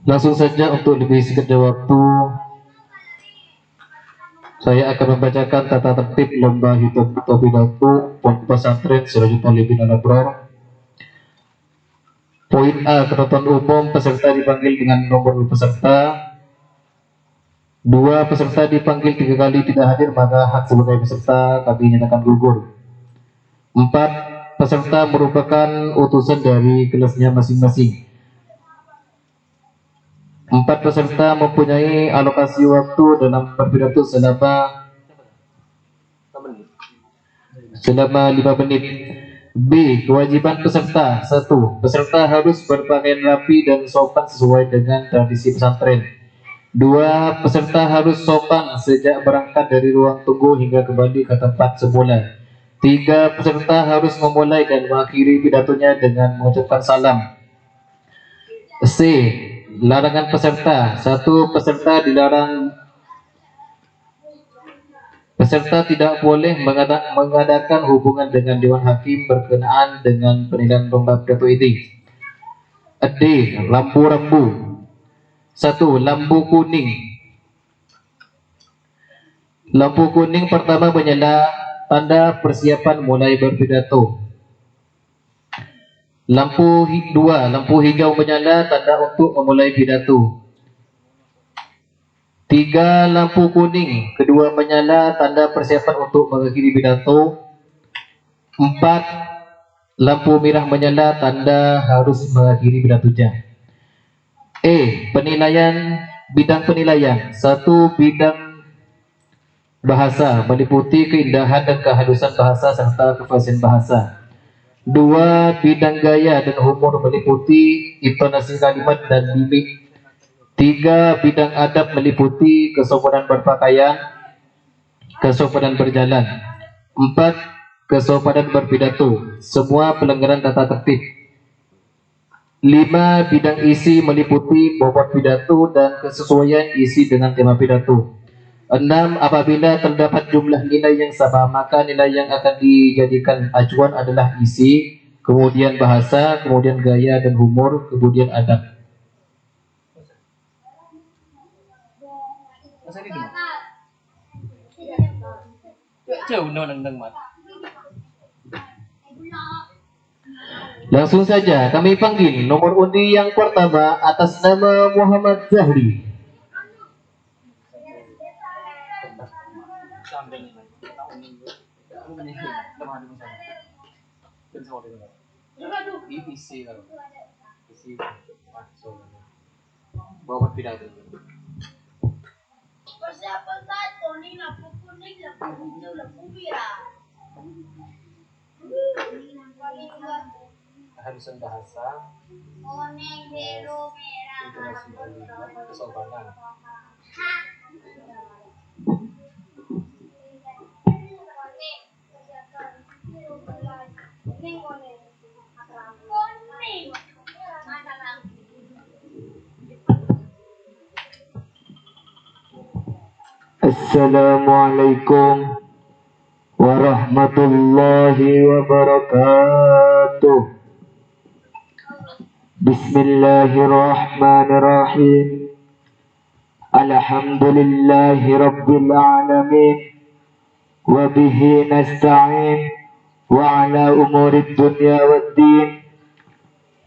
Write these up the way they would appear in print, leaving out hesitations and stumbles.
Langsung saja untuk lebih singkat waktu, saya akan membacakan tata tertib lomba hitung atau pidato Pondok Pesantren Sirajul Talibin Al-Abrar. Poin A, ketentuan umum, peserta dipanggil dengan nomor peserta. 2, peserta dipanggil 3 kali tidak hadir, maka hak sebagai peserta kami nyatakan gugur. 4, peserta merupakan utusan dari kelasnya masing-masing. 4, peserta mempunyai alokasi waktu dalam berpidato selama 5 menit. B, kewajiban peserta. 1, peserta harus berpakaian rapi dan sopan sesuai dengan tradisi pesantren. 2, peserta harus sopan sejak berangkat dari ruang tunggu hingga kembali ke tempat semula. 3, peserta harus memulai dan mengakhiri pidatonya dengan mengucapkan salam. C, larangan peserta. 1, peserta tidak boleh mengadakan hubungan dengan Dewan Hakim berkenaan dengan penilaian lomba pidato ini. D, lampu-rambu. 1, lampu kuning. Lampu kuning pertama menyala, tanda persiapan mulai berpidato. Lampu 2, lampu hijau menyala, tanda untuk memulai pidato. 3, lampu kuning kedua menyala, tanda persiapan untuk mengakhiri pidato. 4, lampu merah menyala, tanda harus mengakhiri pidatonya. E, bidang penilaian. 1, bidang bahasa, meliputi keindahan dan kehalusan bahasa serta kefasihan bahasa. 2, bidang gaya dan humor, meliputi intonasi kalimat dan mimik. 3, bidang adab, meliputi kesopanan berpakaian, kesopanan berjalan. 4, kesopanan berpidato, semua pelanggaran tata tertib. 5, bidang isi, meliputi bobot pidato dan kesesuaian isi dengan tema pidato. 6, apabila terdapat jumlah nilai yang sama, maka nilai yang akan dijadikan acuan adalah isi, kemudian bahasa, kemudian gaya dan humor, kemudian adab. Langsung saja kami panggil nomor undi yang pertama atas nama Muhammad Zahri. Bawa pidato. Persiapan satu nih, lampu kuning, lampu hijau, lampu merah. Kehalusan bahasa, kuning, biru, merah, intonasi kalimat, kesopanan. Assalamualaikum warahmatullahi wabarakatuh. Bismillahirrahmanirrahim. Alhamdulillahi rabbil alamin. Wa bihi nasta'in wa ala umurid dunya waddin.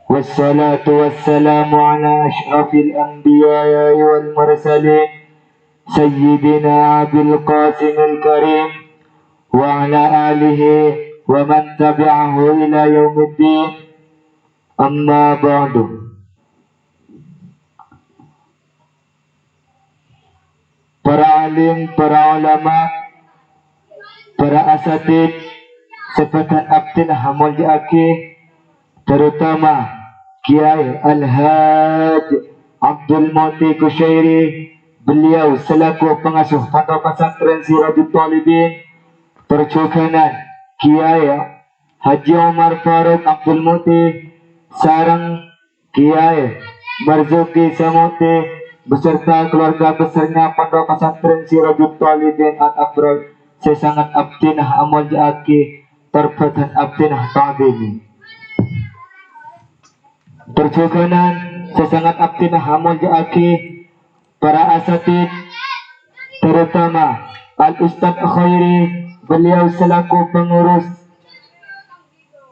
Wassalatu wassalamu ala ashrafil anbiya'i wal mursalin Sayyidina Abil Qasimil Karim wa ala alihi wa man tabi'ahu ila yaumiddin. Amma ba'du. Para alim, para ulama, para asatid, sebatan abdin hamul diaki, terutama Kiai Al-Haj Abdul Muti Kushairi, beliau selaku pengasuh Pondok Pesantren Sirajul Talibin, percokanan Kiai Haji Umar Faruk Abdul Muti, sarang Kiai Marzuki Samuti beserta keluarga besarnya Pondok Pesantren Sirajul Talibin Al-Abrar, sesangat abdinah amal jaki, terbatan abdinah ta'dini. Perjuganan sesangat abdi hamon aki para asatid, terutama Al Ustadz Khairi, beliau selaku pengurus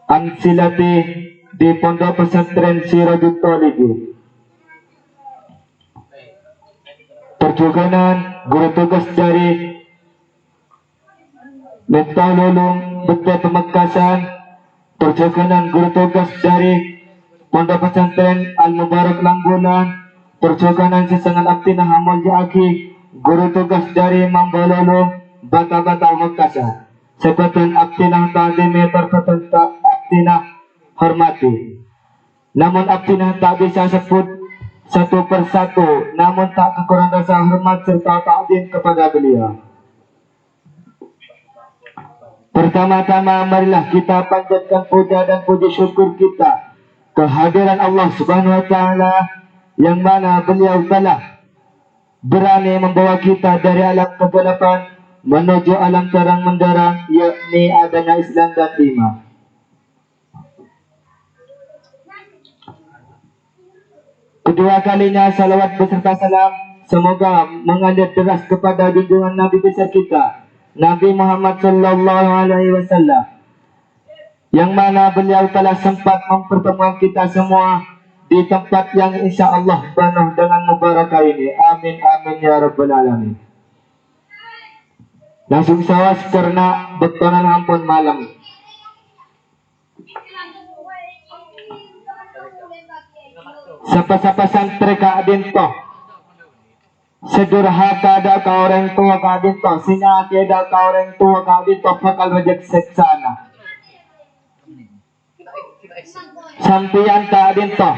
Ansilati di Pondok Pesantren Sirajul Talibi. Perjuganan guru tugas dari Miftah Lulung Betul Pemekasan, perjuganan guru tugas dari Pondok Pesantren Al Mubarak Langgunan, perjuganan sesangat abdi hamon aki guru tugas dari Mambalolo Bata-Bata Makassar, sebatan abdinah ta'zimi tertentu abdinah hormati. Namun abdinah tak bisa sebut satu persatu, namun tak kekurangan rasa hormat serta ta'zim kepada beliau. Pertama-tama marilah kita panjatkan puja dan puji syukur kita kehadiran Allah Subhanahu wa taala yang mana beliau telah berani membawa kita dari alam kegelapan menuju alam terang menderang, yakni adanya Islam dan iman. Kedua kalinya salawat beserta salam semoga mengalir deras kepada junjungan Nabi besar kita Nabi Muhammad sallallahu alaihi wasallam, yang mana beliau telah sempat mempertemukan kita semua di tempat yang insya Allah penuh dengan mubarakah ini. Amin amin ya rabbal alamin. Langsung sawas karena betonan ampun malam. Sapa-sapa santri ka adin to, sedurhaka da ka orang tua ka adin to, sinyake da ka orang tua ka adin to, bakal rejek seksana. Sampian ka adin to,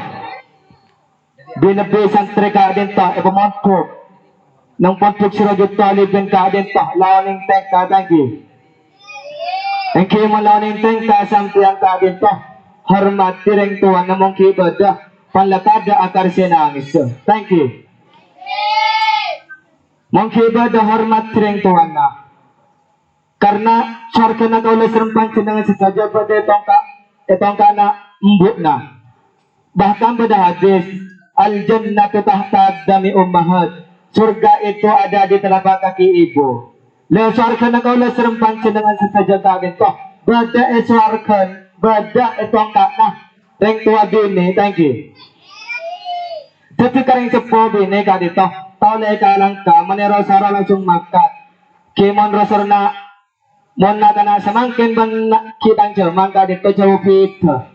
binabi santri ka adin to, ipamontok ng pontok Sirajul Talibin ka adin to, lawaning tek ka tangki. Ang kimo lawaning tek ka sampian ka adin to, hormat tireng tuan na mong kibadah panlatada akar sinangis. Thank you. Mengkibadah hormat tireng tuan na. Karena syarka na kaulah serempan sinangan saja pada itong ka na mbuk na. Bahkan pada hadis, al-jannatu tahta dami ummahat. Surga itu ada di telapak kaki ibu. Le syarka na kaulah serempan sinangan saja pada ito. Bada syarkan, bada itong ka na. Ring tua bini, thank you. Jadi karing cepo bini ka dito. Taulay ka lang ka, manero sara langsung makat. Kimon rosor na, mon na ka na samangkin ban kitang cerman ka dito jauh pita.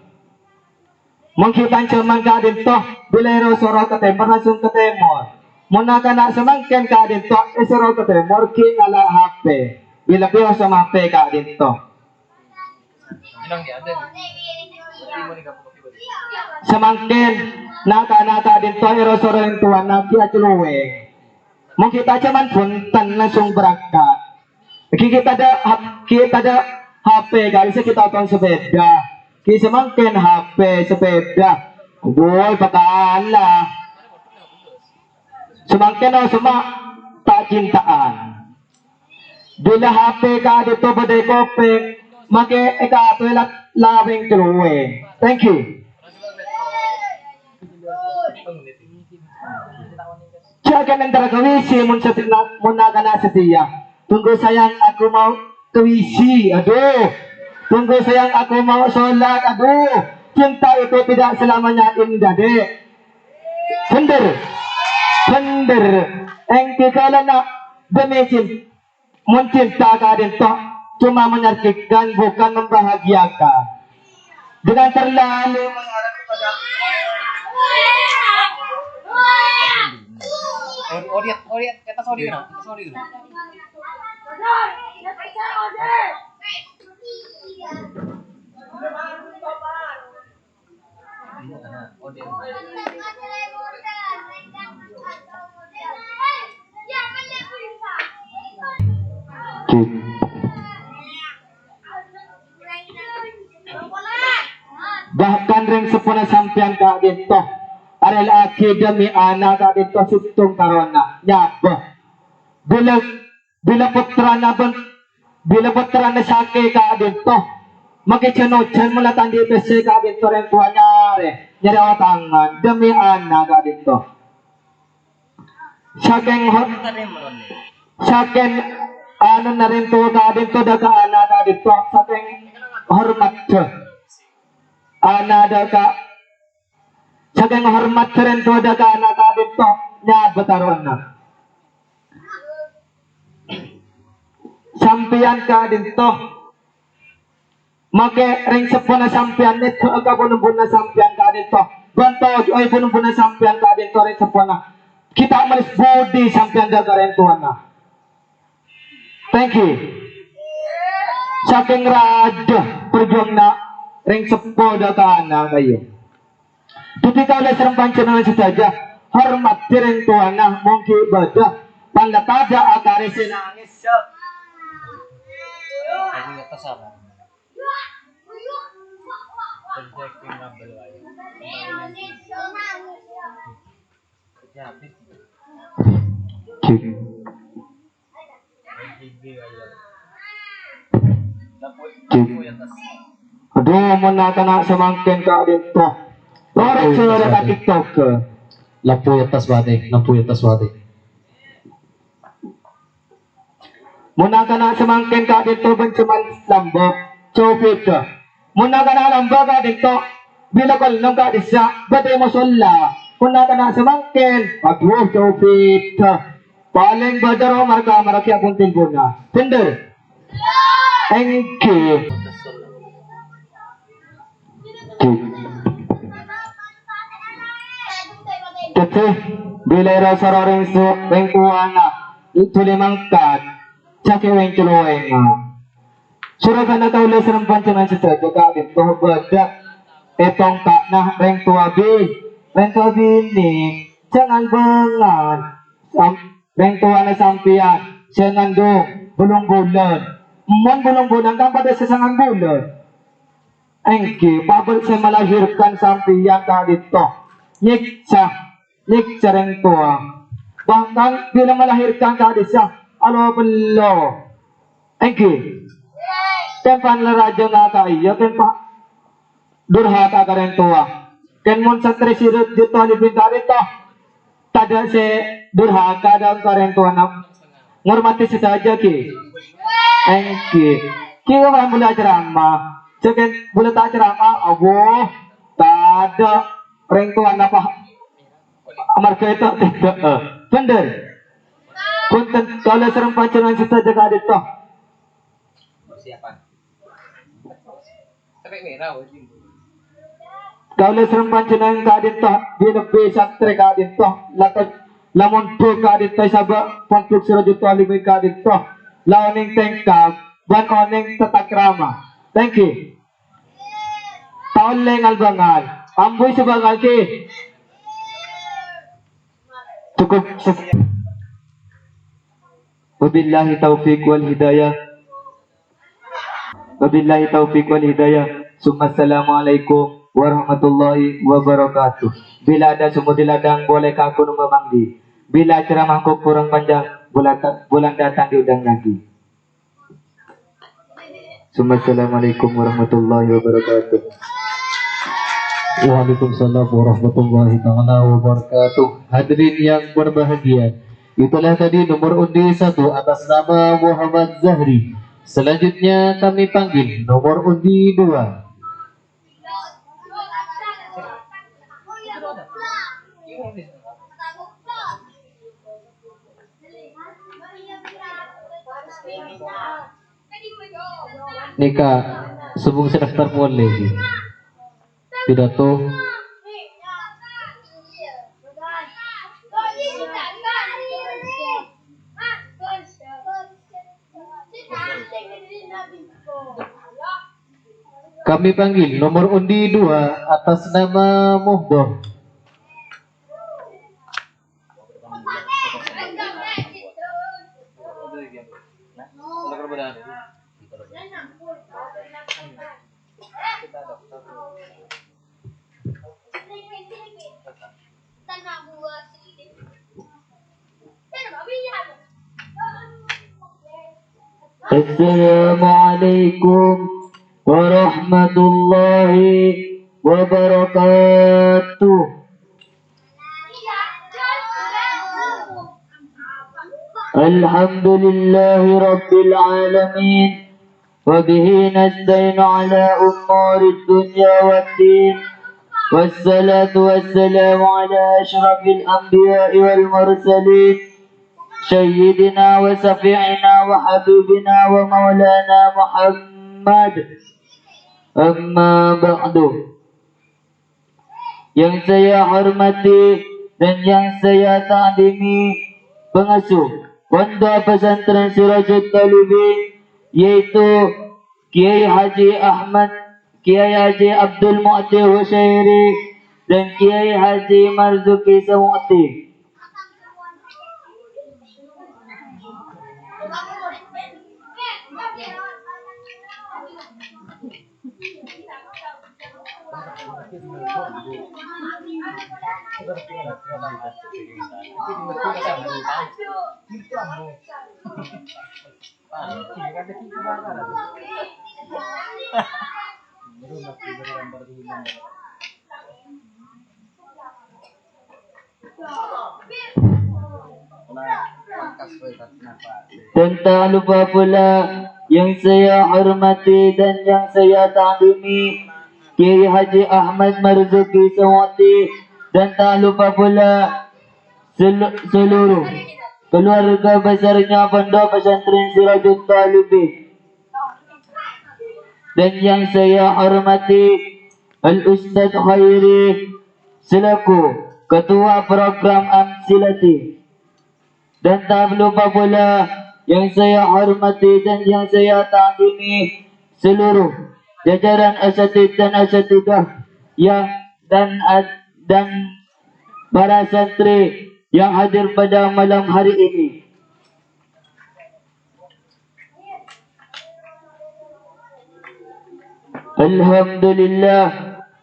Mon kitang cerman ka dito, bilero soro ka temor langsung ke temor. Mon na ka na samangkin ka dito, isoro ka temor, king ala HP. Bila piyo sa HP ka dito. Semangkin nata dito erosoro yung tuwan na kiatuluwe. Mung kita cuman puntan langsung berangkat. Kita ada HP guys, kita tahu sepeda. Kita semangkin HP sepeda. Boy pakala. Semangkin o semua tak cintaan. Bila HP ka dito badai kope, make eka tulat lawing tuluwe. Thank you. Jangan antara kewisi muna ka na setia. Tunggu sayang aku mau kewisi. Aduh. Tunggu sayang aku mau sholat. Aduh. Cinta itu tidak selamanya indah dek. Bener. Engki kala na demecin. Mencinta ka din to. Cuma menyakitkan bukan membahagiakan. Dengan terlalu mengharap kepada Oriat, kata sorry. Bahkan ring sepuna sampian ka dito arel aki demi anak ka dito sutong karona nyaba bila putra na sake ka dito Makichanochan mula tandi pese ka dito rin tuwa nyari tangan demi anak ka dito. Saking ano na rin to ka dito daga anak ka dito saking hormat to. Anak daga saking hormat rin to daga anak ka dito nya betaron na. Sampian ka dito. Make ring sepuna sampian nito aga bunubun na sampian ka dito. Banto ay bunubun na sampian ka dito ring sepuna. Kita malis body sampian daga rin tuan na. Thank you. Saking raja perjuang na ring sepo daga na kayo. Ketika oleh serem pancenan saja hormat ring tuan na mungkin ibadah pandatada agare sinangis. Aku nggak kesana. Aduh, mana kena semangkin ka dito. Lorek suara ka TikTok. Lampu atas bate, lampu atas bate. Muna kena semangkin ka dito bencuman lambok. Copit ka. Muna kena lambok ka dito. Bila kolong ka disa, bate mo sulla. Muna kena semangkin. Aduh, copit ka. Paling badaro marka akong tilbuna. Tender. Thank you. Kasi bila rasa ring so ring kuana itu limang kat caki ring kiloeng suragan na kaulah serem pancanan sisa juga itu bedak etong tak nah ring tua ni jangan bengan ring tua na sampian jangan dong bulung bulan mon bulung bulan kan pada sesangan bulan engki babel saya melahirkan sampian tadi toh nyiksa ring tua bahkan bila melahirkan tadi siya alo bello engki tempan raja nga kaya tempa durhaka ka rin tua ken mon sa tresirut dito alipin tadi toh tada si durhaka daw ka rin tua na ngormati si saja ki engki kaya ka mula ceramah Second bulan tak ceramah, abo, tada ring tua na pa amar kita tidak bener punten kalau serem pancanan kita jaga dito Siapa? Tapi merah wajib. kalau serem pancanan ka dito binabe satre ka dito lakat lamon to ka dito sabak pantuk sira juto alimi ka dito launing tengkag ban oning tatakrama thank you taon leng albangal amboy sa bangal ki cukup wabillahi taufiq wal hidayah wabillahi taufiq wal hidayah summa assalamualaikum warahmatullahi wabarakatuh. Bila ada sumur di ladang boleh aku memanggi bila ceramahku kurang panjang bulan datang diundang lagi. Summa assalamualaikum warahmatullahi wabarakatuh. Waalaikumsalam warahmatullahi taala wabarakatuh. Hadirin yang berbahagia, itulah tadi nomor undi 1 atas nama Muhammad Zahri. Selanjutnya kami panggil nomor undi 2. Nika, subung sedaftar boleh. Pidato kami panggil nomor undi 2 atas nama Muhdoh. Assalamualaikum warahmatullahi wabarakatuh. Alhamdulillahi rabbil alamin. وبه نستعين على أمور الدنيا والدين والصلاة والسلام على أشرف الأنبياء والمرسلين سيدنا وشفيعنا وحبيبنا ومولانا محمد. أما بعد, yang saya hormati dan yang saya takdimi pengasuh Pondok Pesantren Sirajul Talibin, yaitu Kiai Haji Abdul Mu'ti Husairi dan Kiai Haji Marzuki Samu'ti. Dan tak lupa pula yang saya hormati dan yang saya takdimi Kiai Haji Ahmad Marzuki Samu'ti, dan tak lupa pula seluruh keluarga besarnya Pondok Pesantren Sirajul Talibin. Dan yang saya hormati Al-Ustaz Khairi selaku Ketua Program Amsilati. Dan tak lupa pula yang saya hormati dan yang saya takdimi seluruh jajaran asatid dan asatidah yang dan para santri yang hadir pada malam hari ini. Alhamdulillah,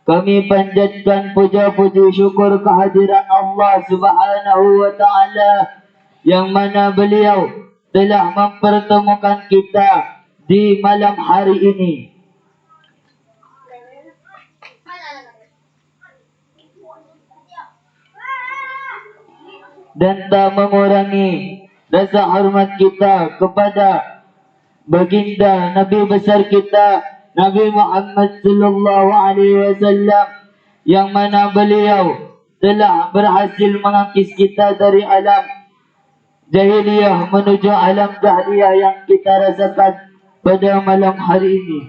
kami panjatkan puja-puji syukur kehadiran Allah Subhanahu wa taala yang mana beliau telah mempertemukan kita di malam hari ini. Dan tak mengurangi rasa hormat kita kepada baginda Nabi besar kita Nabi Muhammad sallallahu alaihi wasallam, yang mana beliau telah berhasil mengangkis kita dari alam jahiliyah menuju alam jahliyah yang kita rasakan pada malam hari ini.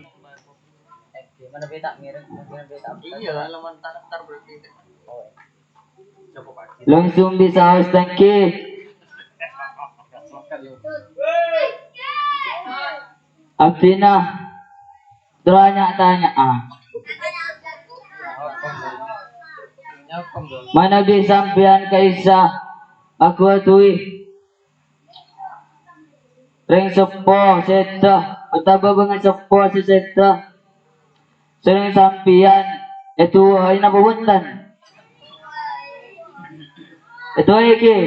Mana beda mirip, mana beda. Iya, lawan tar berarti. Oh. Langsung bisa haus tangki. Abdina tanya mana bisa sampean kaisa aku atui ring sepo seta utaba banget sepo si seta sering sampean itu ay nabubutan itu ay ki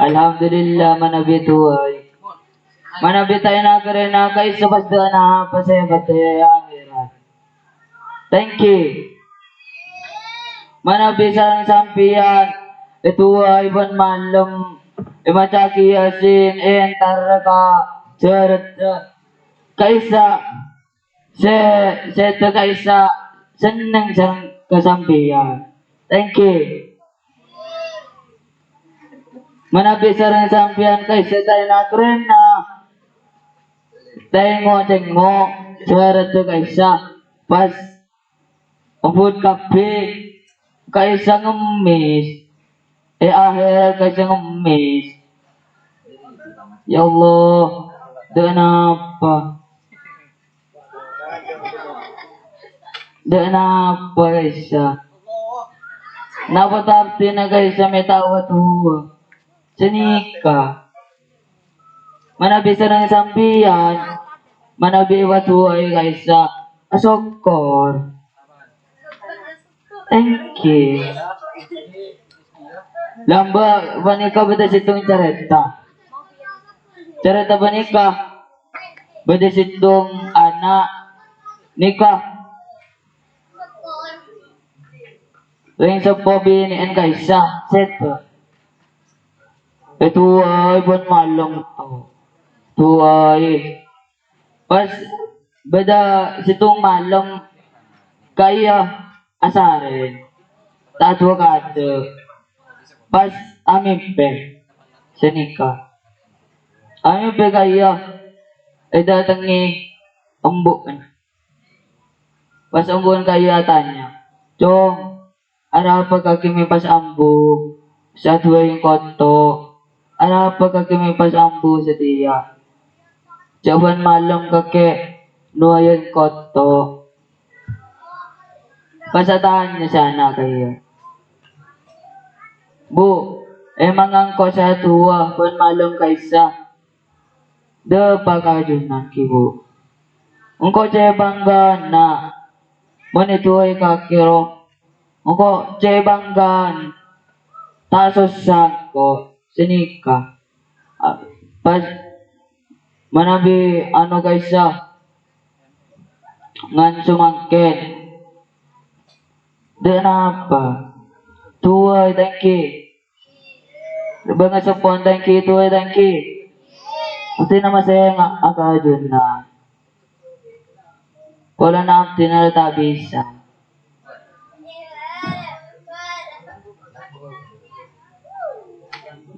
alhamdulillah manabi tuay manabi tayo na karena kaisa basta na pasayabat tayo akhirat. Thank you. Mana bisa sampian itu ay ban malam imacaki yasin entar ka ceret kaisa se kaisa seneng sang kasampian. Thank you. Mana bisa sampian kaisa tayo na krena tengo ceret kaisa pas umput kape kaisa ngemis akhir kaisa ngemis. Ya Allah, kenapa kaisa napatapti na kaisa may tawa tuwa senika mana bisa ng sampian mana biwa tuwa kaisa asokor. Thank you. Lamba banika beda sitong cerita banika beda sitong anak nikah ring sepo binian kaisa seto itu ay buat malam tu ay pas beda situng malam kaya asarin tatwa kade pas amimpe senika amimpe kaya datangi embuk kan pas embuk kaya tanya Cong ada apa kaki pas ambu satu yang koto ada apa kaki pas ambu setia jawaban malam kakek nuayan koto pas tanya sana kaya Bu emang angko sa tua ban malam kaisa de pakajunan ki bu engko cai bangga na monituai kakiro engko cai banggan tasos sangko senika pas manabi ano kaisa ngan sumangken dan apa tuai tangki banga sapon tangki tuai tangki ati nama saya akajun na wala na abdi na ta bisa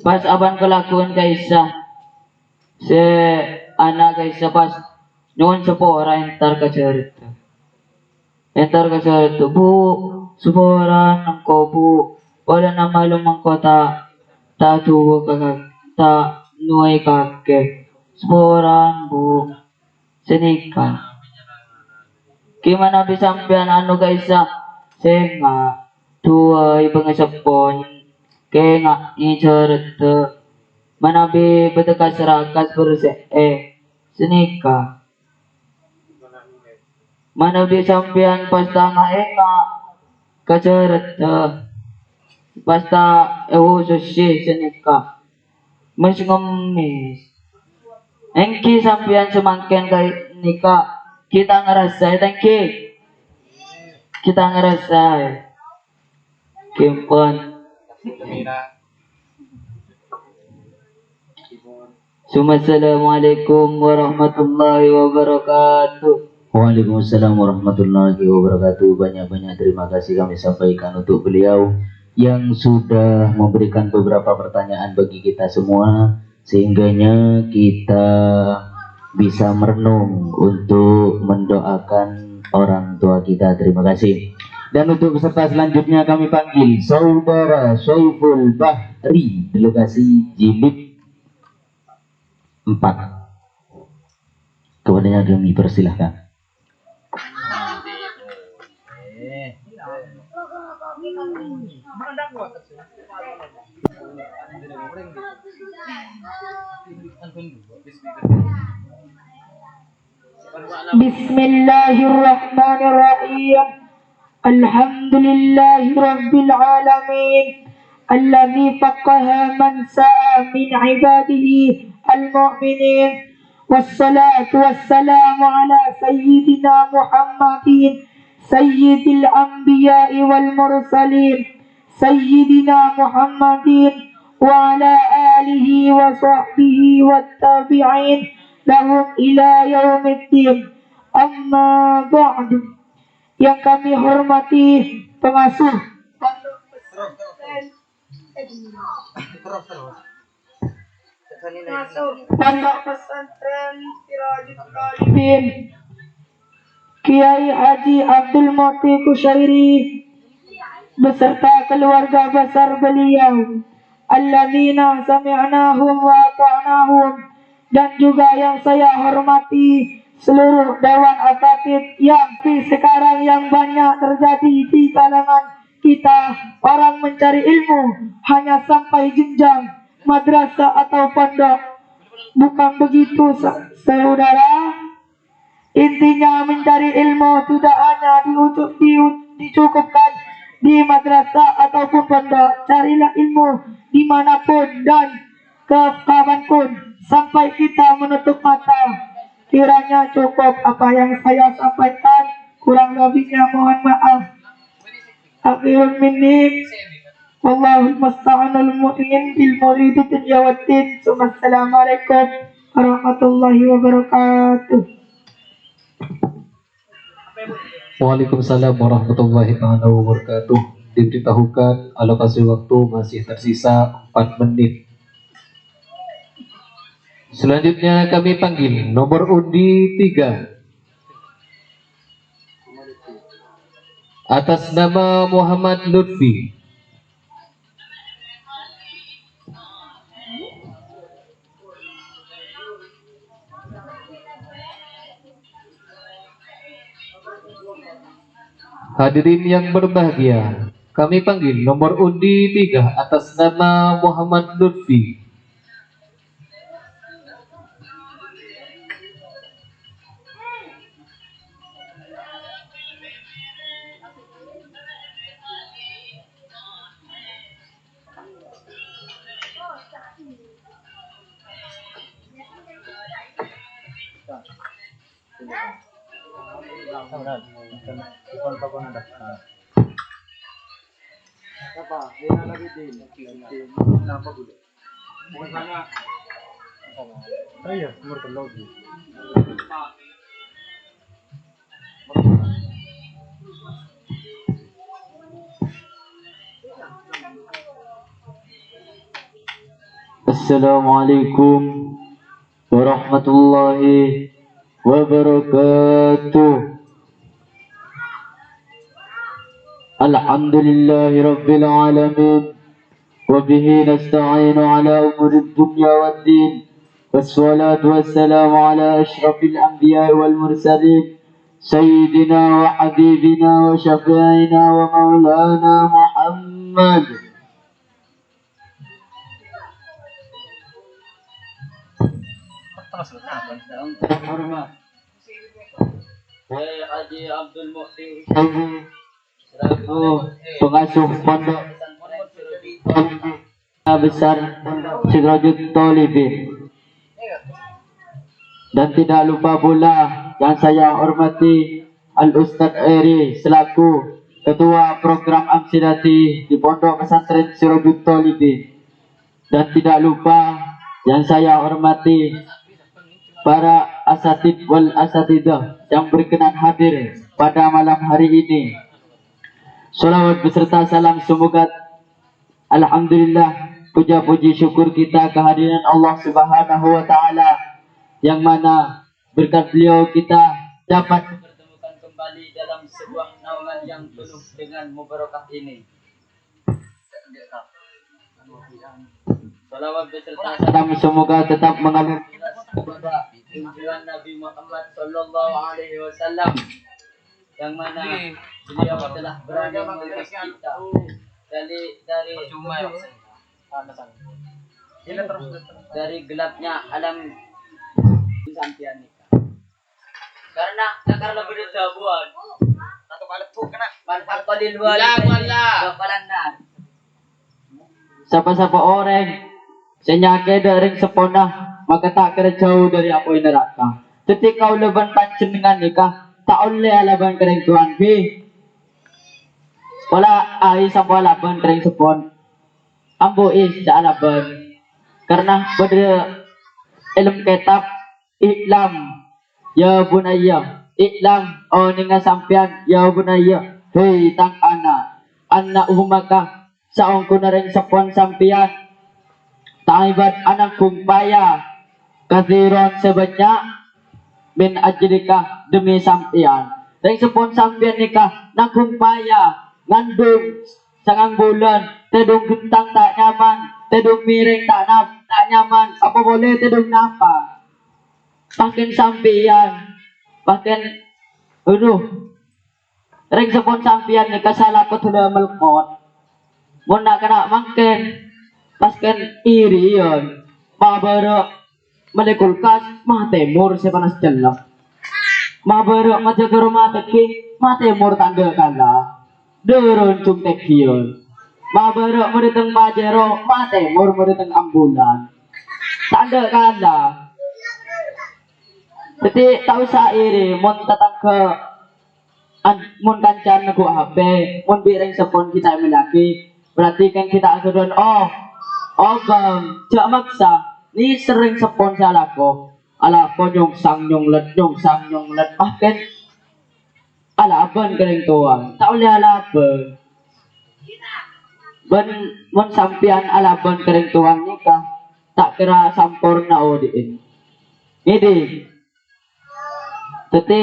pas aban kelakuan kaisa se anak kaisa pas nyuwun sepora entar kacerita bu sepora nangko bu wala na malum ang kota ta tuwa kakak ta nuay kake sepora bu senika gimana bisa sampean anu kaisa senga tuay pangasapon kaya nga icerita manabi betekas rakas berse senika manabi sampean pasta nga kacerita pasta susi senika mas ngemis engki sampean semangken kay nika kita ngerasa engki kita ngerasa kimpon Assalamualaikum warahmatullahi wabarakatuh. Waalaikumsalam warahmatullahi wabarakatuh. Banyak-banyak terima kasih kami sampaikan untuk beliau yang sudah memberikan beberapa pertanyaan bagi kita semua, sehingganya kita bisa merenung untuk mendoakan orang tua kita. Terima kasih. Dan untuk peserta selanjutnya kami panggil Saudara Syaiful Bahri, delegasi Jilid 4. Kepadanya kami persilahkan. Bismillahirrahmanirrahim. Alhamdulillahi rabbil alamin alladzi faqaha man sa'a min ibadihi al-mu'minin wassalatu wassalamu ala sayyidina Muhammadin sayyidil anbiya'i wal mursalin sayyidina Muhammadin wa ala alihi wa sahbihi wat tabi'in lahum ila yaumiddin. Amma ba'du. Yang kami hormati pengasuh Pondok Pesantren Sirajul Talibin Kiai Haji Abdul Muti Kusyairi beserta keluarga besar beliau, alladzina sami'nahum wa ata'nahum, dan juga yang saya hormati seluruh Dewan Asatidz yang sekarang yang banyak terjadi di kalangan kita, orang mencari ilmu hanya sampai jenjang madrasah atau pondok. Bukan begitu saudara. Intinya mencari ilmu tidak hanya dicukupkan di madrasah ataupun pondok. Carilah ilmu dimanapun dan kapanpun sampai kita menutup mata. Kiranya cukup apa yang saya sampaikan, kurang lebihnya mohon maaf. Akhirul minni, wallahul musta'anul mu'in bil muridi dunya waddin. Assalamualaikum warahmatullahi wabarakatuh. Waalaikumsalam warahmatullahi wabarakatuh. Diberitahukan alokasi waktu masih tersisa 4 menit. Selanjutnya kami panggil nomor undi 3 atas nama Muhammad Lutfi. Hadirin yang berbahagia, kami panggil nomor undi 3 atas nama Muhammad Lutfi. Assalamualaikum warahmatullahi wabarakatuh. Alhamdulillahi rabbil alamin, wa bihi nasta'inu ala umuri dunya waddin, wassalatu wassalamu ala ashrafil anbiya wal mursalin, sayyidina wa habibina wa syafi'ina wa maulana Muhammad. Terhormat Syekh Haji Abdul Muhsin selaku pengasuh pondok besar Sidrajul Talibin, dan tidak lupa pula yang saya hormati Al Ustadz Eri selaku ketua program Amsidati di Pondok Pesantren Sidrajul Talibin, dan tidak lupa yang saya hormati para asatid wal asatidah yang berkenan hadir pada malam hari ini. Salawat beserta salam semoga alhamdulillah, puja puji syukur kita kehadiran Allah Subhanahu wa taala, yang mana berkat beliau kita dapat dipertemukan kembali dalam sebuah naungan yang penuh dengan mubarakah ini. Salawat beserta salam semoga tetap mengalir kepada junjungan Nabi Muhammad sallallahu alaihi wasallam, yang mana beliau telah berani mengurus kita dari gelapnya alam sampian nikah. Karena lebih buat atau kalau tuh kena manfaat qalil wala siapa-siapa orang senyake dari seponah maka tak kira jauh dari api neraka. Ketika uleban pancen dengan nikah tak oleh alaban kering tuan bi. Wala ai sampai alaban kering sepon. Ambo is sa alaban. Karena pada ilmu kitab iklam ya bunayya, iklam o ninga sampian ya bunayya. Hei tang anak umaka saong ko na rin sepon sampian. Taibat anak kumpaya kathiron sebanyak min ajrika demi sampian. Ring sepon sampian nikah nang kumpaya ngandung sangang bulan tedung gentang tak nyaman, tedung miring tak nyaman, apa boleh tedung napa pakin sampian pakin ring sepon sampian nikah salah ko tulah melkot mun nak kena mangken paskan iri yon mabara malikulkas mah temur sa panas jalak mabara majagaro mateki mah temur tanda kala deron cung tekyon mabara madeteng majero mah temur madeteng ambulan tanda kala Jadi tak usah iri, mun datang ke mun kancan nagu HP, mun biring sepon kita melaki, berarti kan kita akan oh bang, jak maksa, ni sering sepon salah ko, ala ko nyong sang nyong let, bahkan ala aban kering tuang, tak boleh ala aban, mun sampian ala aban kering tuang nikah, tak kira sampurna odiin, ini, jadi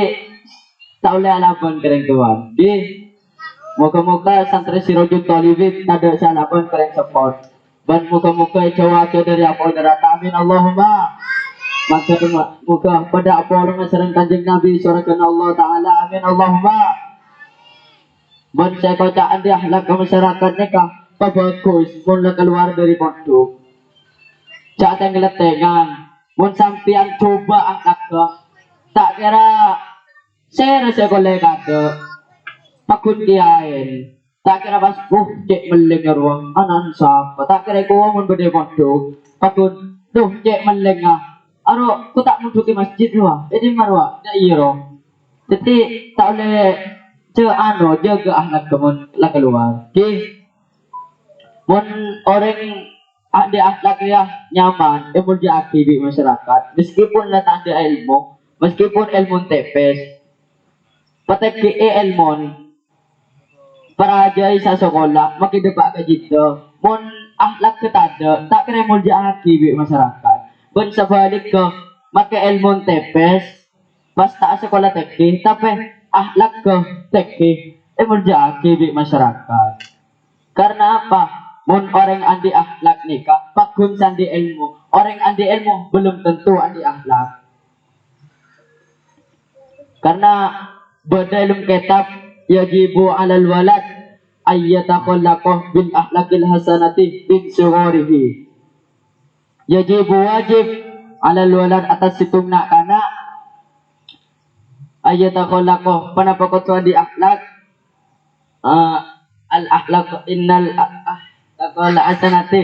tak boleh alapan kering tuan. Di muka-muka santri Sirojul Tolibin ada salapan kering support. Dan muka-muka Jawa ke dari apa darata amin Allahumma. Maka muka pada apa orang sering kanjeng Nabi surahkan Allah Ta'ala amin Allahumma. Dan saya kocaan di akhlak ke masyarakat nikah bagus mula keluar dari pondok. Jangan ngeletengan. Mun sampian coba akhlak ke tak kira saya rasa boleh kata pakun kiain tak kira pas cek meleng ruang anan siapa tak kira kau mun berde pondok pakun cek meleng aro ku tak muduki masjid ruang jadi marwa dak iro jadi tak boleh jaga akhlak kemun lah keluar mun orang ada akhlak ya nyaman mun dia aktif masyarakat meskipun lah tak ada ilmu meskipun ilmu tepes patek elmon para jai sa sekolah makidepak ka jiddo mon akhlak ketada tak kira mulja akibi masyarakat ben sebalik ke make elmon tepes pas tak sekolah teki tapi akhlak ke teki mulja akibi masyarakat karena apa mon orang andi akhlak nikah pakun sandi ilmu orang andi ilmu belum tentu andi akhlak karena dalam kitab yajibu 'alal walad ayyatakhallaqah bil akhlaqil hasanati min sugharihi yajibu wajib 'alal walad atas situngna kana ayyatakhallaqah panapakot di akhlak al akhlaq innal akhlaqal hasanati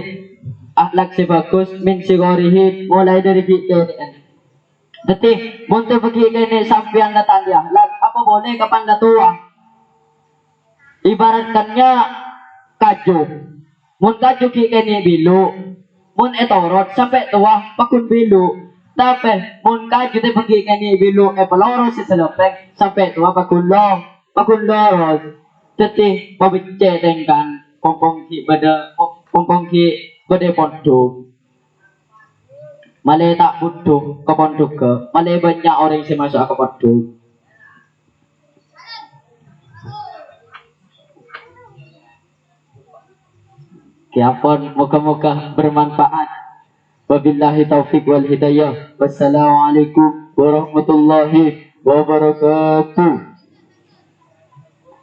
akhlak sebagus min sugharihi mulai dari kita. Jadi, munti bagi kini sampian datang dia. Apa boleh kapan datua? Ibaratkannya kaju. Mun kaju kini bilu. Mun etorot sampai tua pakun bilu. Tapi mun kaju te bagi kini bilu peloro si selepek sampai tua pakun loros. Jadi, pabicce tengkan kompong ki bade pondok. Malay tak butuh ke pondok ke malay banyak orang yang masuk ke pondok kiapun moga-moga bermanfaat wabillahi taufik wal hidayah wassalamualaikum warahmatullahi wabarakatuh.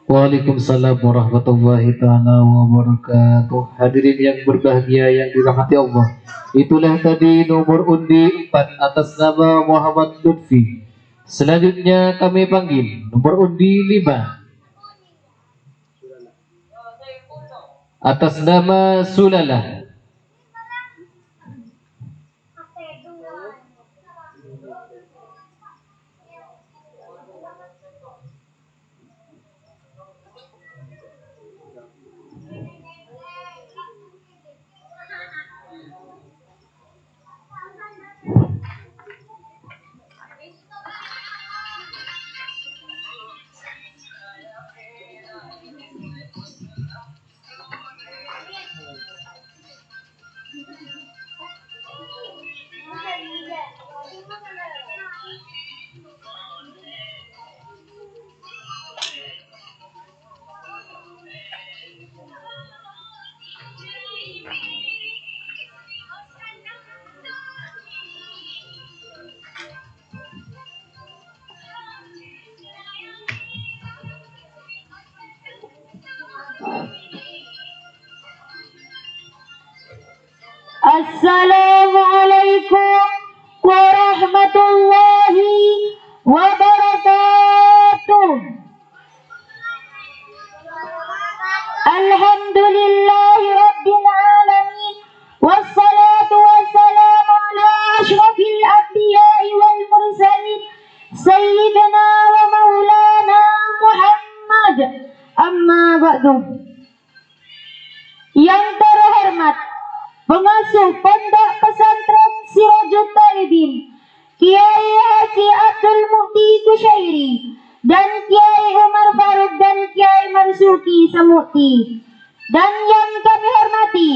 Waalaikumsalam warahmatullahi ta'ala wabarakatuh. Hadirin yang berbahagia yang dirahmati Allah, itulah tadi nomor undi 4 atas nama Muhammad Lutfi. Selanjutnya kami panggil nomor undi 5 atas nama Sulalah. Assalamualaikum warahmatullahi wabarakatuh. Alhamdulillahi rabbil alamin wassalatu wassalamu ala asyrafil anbiya'i wal mursalin pengasuh Pondok Pesantren Sirajul Talibin, Kiai Haji Abdul Mukti Kusyairi, dan Kiai Umar Faruk dan Kiai Marzuki Samukti. Dan yang kami hormati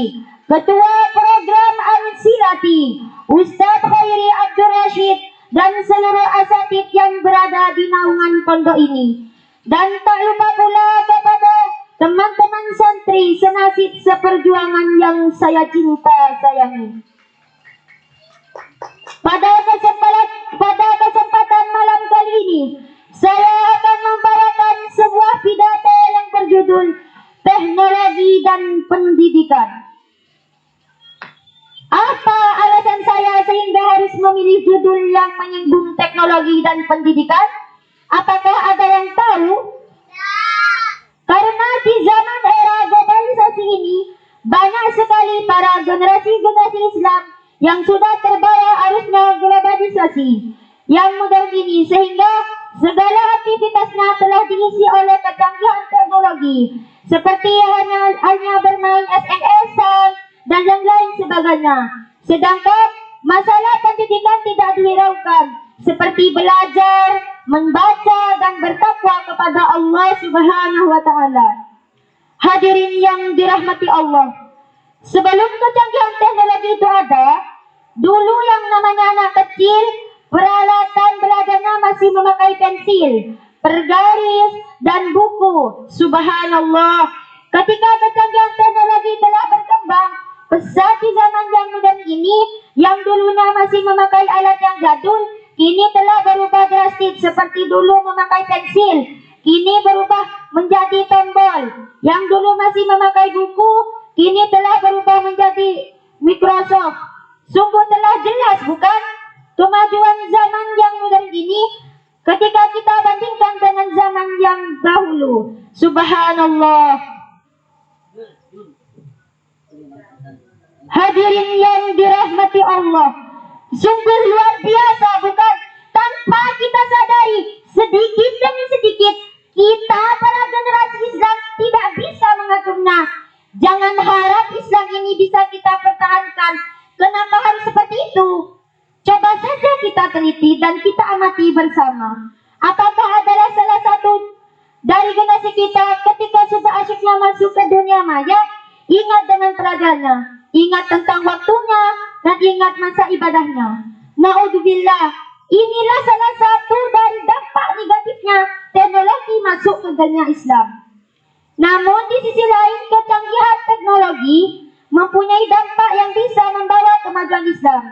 Ketua Program Al-Silati Ustadz Khairi Abdul Rashid dan seluruh asatid yang berada di naungan pondok ini. Dan tak lupa pula kepada teman-teman santri senasib seperjuangan yang saya cinta sayangi. Pada kesempatan malam kali ini, saya akan membawakan sebuah pidato yang berjudul Teknologi dan Pendidikan. Apa alasan saya sehingga harus memilih judul yang menyinggung teknologi dan pendidikan? Apakah ada yang tahu? Karena di zaman era globalisasi ini, banyak sekali para generasi Islam yang sudah terbawa arusnya globalisasi yang modern ini, sehingga segala aktivitasnya telah diisi oleh kecanggihan teknologi, seperti hanya bermain SMS-an dan yang lain sebagainya. Sedangkan masalah pendidikan tidak dihiraukan, seperti belajar, membaca dan bertakwa kepada Allah Subhanahu wa taala. Hadirin yang dirahmati Allah, sebelum kecanggihan teknologi itu ada, dulu yang namanya anak kecil, peralatan belajarnya masih memakai pensil, pergaris dan buku. Subhanallah, ketika kecanggihan teknologi telah berkembang pesat di zaman yang modern ini, yang dulunya masih memakai alat yang jadul, kini telah berubah drastis. Seperti dulu memakai pensil, kini berubah menjadi tombol. Yang dulu masih memakai buku, kini telah berubah menjadi Microsoft. Sungguh telah jelas, bukan, kemajuan zaman yang modern ini ketika kita bandingkan dengan zaman yang dahulu. Subhanallah. Hadirin yang dirahmati Allah, sungguh luar biasa, bukan? Tanpa kita sadari, sedikit demi sedikit kita para generasi Islam tidak bisa mengaturnya. Jangan harap Islam ini bisa kita pertahankan. Kenapa harus seperti itu? Coba saja kita teliti dan kita amati bersama. Apakah adalah salah satu dari generasi kita ketika sudah asyiknya masuk ke dunia maya, ingat dengan pelajarnya, ingat tentang waktunya, dan ingat masa ibadahnya. Na'udzubillah, inilah salah satu dari dampak negatifnya teknologi masuk ke dunia Islam. Namun di sisi lain, kecanggihan teknologi mempunyai dampak yang bisa membawa kemajuan Islam.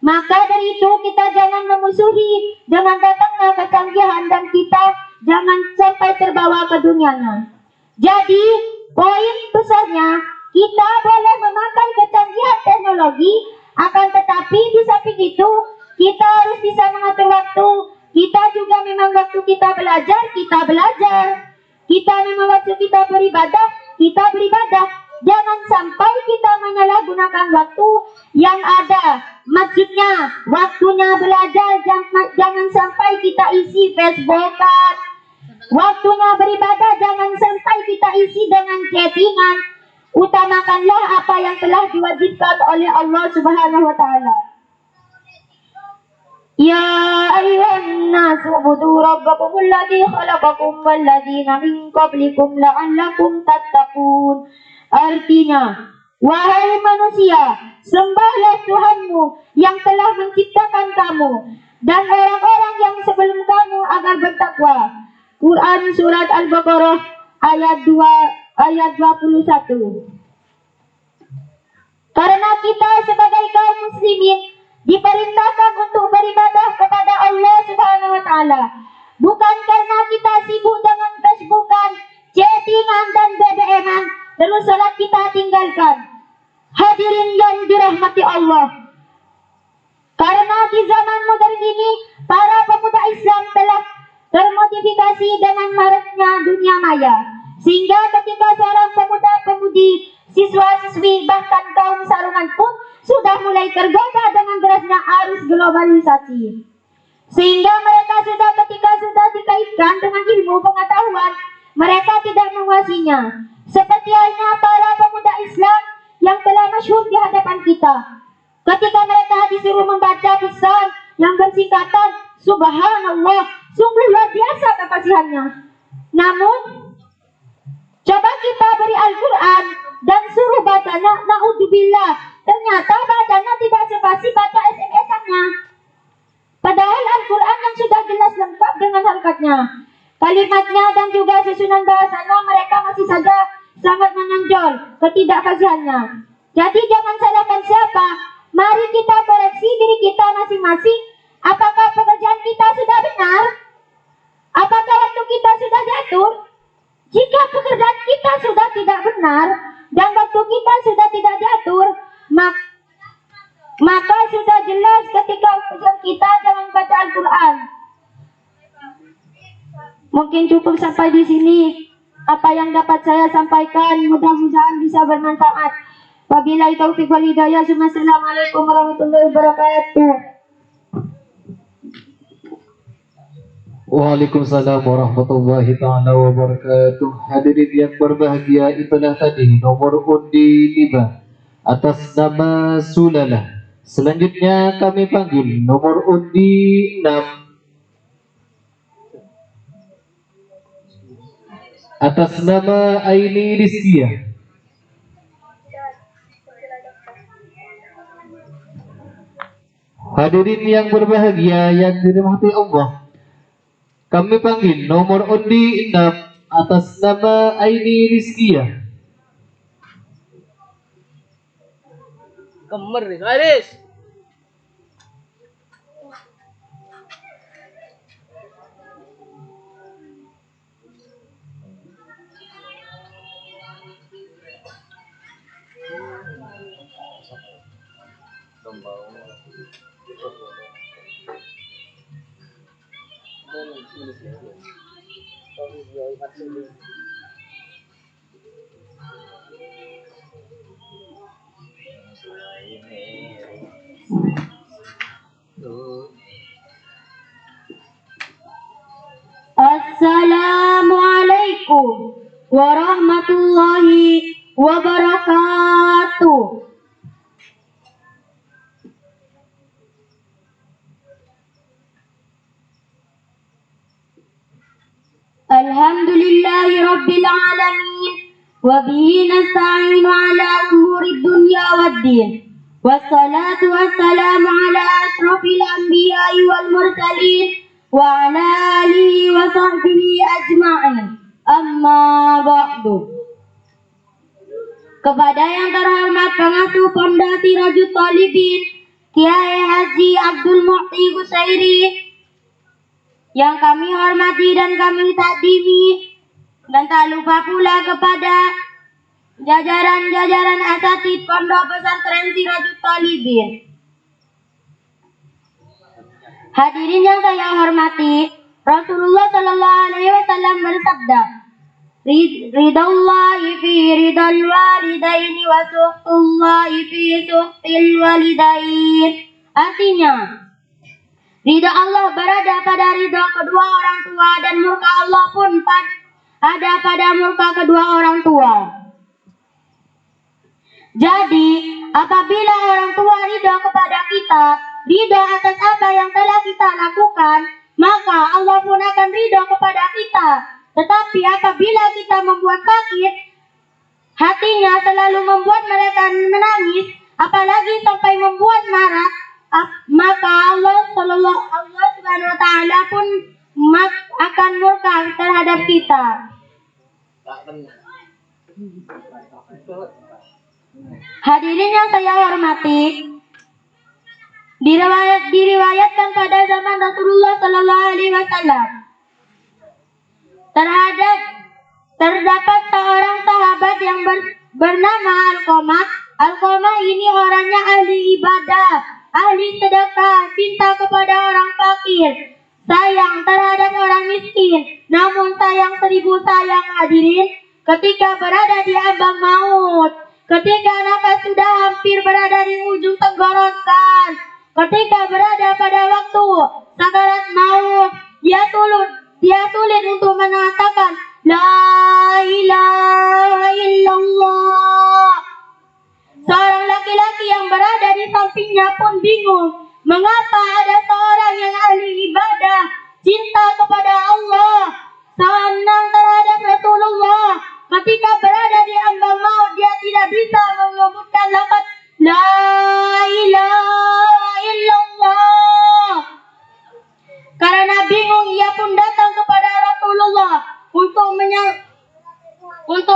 Maka dari itu kita jangan memusuhi dengan datangnya kecanggihan dan kita jangan sampai terbawa ke dunianya. Jadi poin besarnya, kita boleh memakai kecanggihan teknologi, akan tetapi di samping itu kita harus bisa mengatur waktu. Kita juga memang waktu kita belajar, kita belajar. Kita memang waktu kita beribadah, kita beribadah. Jangan sampai kita menyalahgunakan waktu yang ada. Maksudnya waktunya belajar, jangan sampai kita isi Facebookan. Waktunya beribadah jangan sampai kita isi dengan chattingan. Utamakanlah apa yang telah diwajibkan oleh Allah Subhanahu wa taala. Ya ayyuhan nas ubudu rabbakum alladzi khalaqakum walladzina min qablikum la'allakum tattaqun. Artinya, wahai manusia, sembahlah Tuhanmu yang telah menciptakan kamu dan orang-orang yang sebelum kamu agar bertakwa. Quran surat Al-Baqarah ayat 21. Karena kita sebagai kaum muslimin diperintahkan untuk beribadah kepada Allah Subhanahu wa taala, bukan karena kita sibuk dengan Facebookan, chattingan dan BBM-an, lalu salat kita tinggalkan. Hadirin yang dirahmati Allah, karena di zaman modern ini para pemuda Islam telah termodifikasi dengan maraknya dunia maya, sehingga ketika seorang pemuda-pemudi, siswa-siswi, bahkan kaum sarungan pun sudah mulai tergoda dengan derasnya arus globalisasi, sehingga mereka ketika sudah dikaitkan dengan ilmu pengetahuan, mereka tidak menguasainya. Seperti halnya para pemuda Islam yang telah masyhur di hadapan kita. Ketika mereka disuruh membaca pesan yang bersingkatan Subhanallah, sungguh luar biasa kefasihannya. Namun, coba kita beri Al-Quran dan suruh bacanya, naudzubillah, ternyata bacanya tidak sefasih baca SMS-annya. Padahal Al-Quran yang sudah jelas lengkap dengan harokatnya, kalimatnya dan juga susunan bahasanya, mereka masih saja sangat menonjol ketidakfasihannya. Jadi jangan salahkan siapa, mari kita koreksi diri kita masing-masing. Apakah pekerjaan kita sudah benar? Apakah waktu kita sudah diatur? Jika pekerjaan kita sudah tidak benar dan waktu kita sudah tidak diatur, maka sudah jelas ketika pekerjaan kita jangan baca Al-Quran. Mungkin cukup sampai di sini apa yang dapat saya sampaikan, mudah-mudahan bisa bermanfaat. Wabillahi taufiq wal hidayah. Assalamualaikum warahmatullahi wabarakatuh. Waalaikumsalam warahmatullahi ta'ala wabarakatuh. Hadirin yang berbahagia, itulah tadi nomor undi 5 atas nama Sulalah. Selanjutnya kami panggil nomor undi 6 atas nama Aini Rizkia. Hadirin yang berbahagia yang dirahmati Allah, kami panggil nomor undi 6 atas nama Aini Rizkia. Kemer, Aris. Assalamualaikum warahmatullahi wabarakatuh. Alhamdulillahi rabbil alamin, wa bihi nasta'inu ala umuri dunya waddin. Wassalatu wassalamu ala asrafil anbiya'i wal mursalin wa ala alihi wa sahbihi ajma'in. Amma ba'du. Kepada yang terhormat pengasuh Pondasi Rajut Talibin, Kiai Haji Abdul Mu'ti Husairi, yang kami hormati dan kami takdimi, dan tak lupa pula kepada jajaran-jajaran asatid Pondok Pesantren Sirajut Talibin. Hadirin yang saya hormati, Rasulullah Sallallahu Alaihi Wasallam bersabda, Ridallahi fi ridal walidaini wa suhtullahi fi suhtil walidain. Artinya, ridha Allah berada pada ridha kedua orang tua dan murka Allah pun ada pada murka kedua orang tua. Jadi, apabila orang tua ridha kepada kita, ridha atas apa yang telah kita lakukan, maka Allah pun akan ridha kepada kita. Tetapi apabila kita membuat sakit, hatinya selalu membuat mereka menangis, apalagi sampai membuat marah, maka Allah Subhanahu wa Ta'ala pun akan murka terhadap kita. Hadirin yang saya hormati, diriwayatkan pada zaman Rasulullah Sallallahu Alaihi Wasallam terdapat seorang sahabat yang bernama Alqamah. Alqamah ini orangnya ahli ibadah, ahli sedekah, cinta kepada orang fakir, sayang terhadap orang miskin, namun sayang 1000 sayang. Hadirin, ketika berada di ambang maut, ketika nafas sudah hampir berada di ujung tenggorokan, ketika berada pada waktu sakarat maut, dia sulit untuk mengatakan La ilaha illallah. Seorang laki-laki yang berada di sampingnya pun bingung mengapa ada seorang yang ahli ibadah, cinta kepada Allah, senang terhadap Rasulullah, ketika berada di ambang maut dia tidak bisa menyebutkan lafaz la ilaha illallah. Karena bingung ia pun datang kepada Rasulullah untuk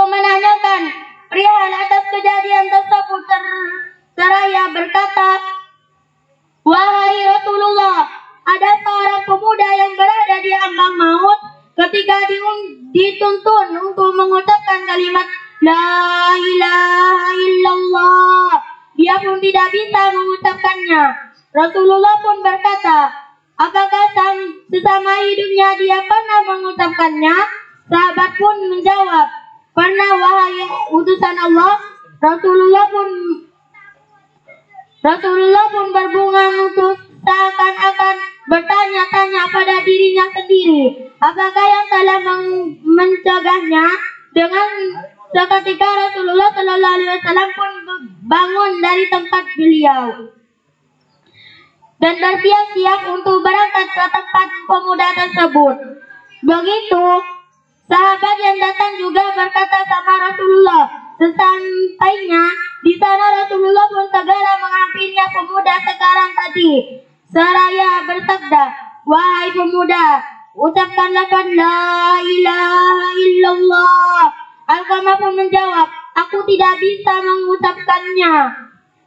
menanyakan perihal atas kejadian tersebut. Seraya berkata, "Wahai Rasulullah, ada seorang pemuda yang berada di ambang maut ketika dituntun untuk mengucapkan kalimat la ilaha illallah. Dia pun tidak bisa mengucapkannya." Rasulullah pun berkata, "Apakah sesama hidupnya dia pernah mengucapkannya?" Sahabat pun menjawab, "Pernah wahai utusan Allah." Rasulullah pun berbunga untuk seakan-akan bertanya-tanya pada dirinya sendiri, apakah yang telah mencegahnya. Dengan seketika Rasulullah Sallallahu Alaihi Wasallam pun bangun dari tempat beliau dan bersiap-siap untuk berangkat ke tempat pemuda tersebut. Begitu, sahabat yang datang juga berkata sama Rasulullah. Sesampainya di sana, Rasulullah pun segera menghampirinya pemuda sekarang tadi, seraya bersabda, "Wahai pemuda, ucapkanlah la ilaha illallah." Alqamah pun menjawab, "Aku tidak bisa mengucapkannya."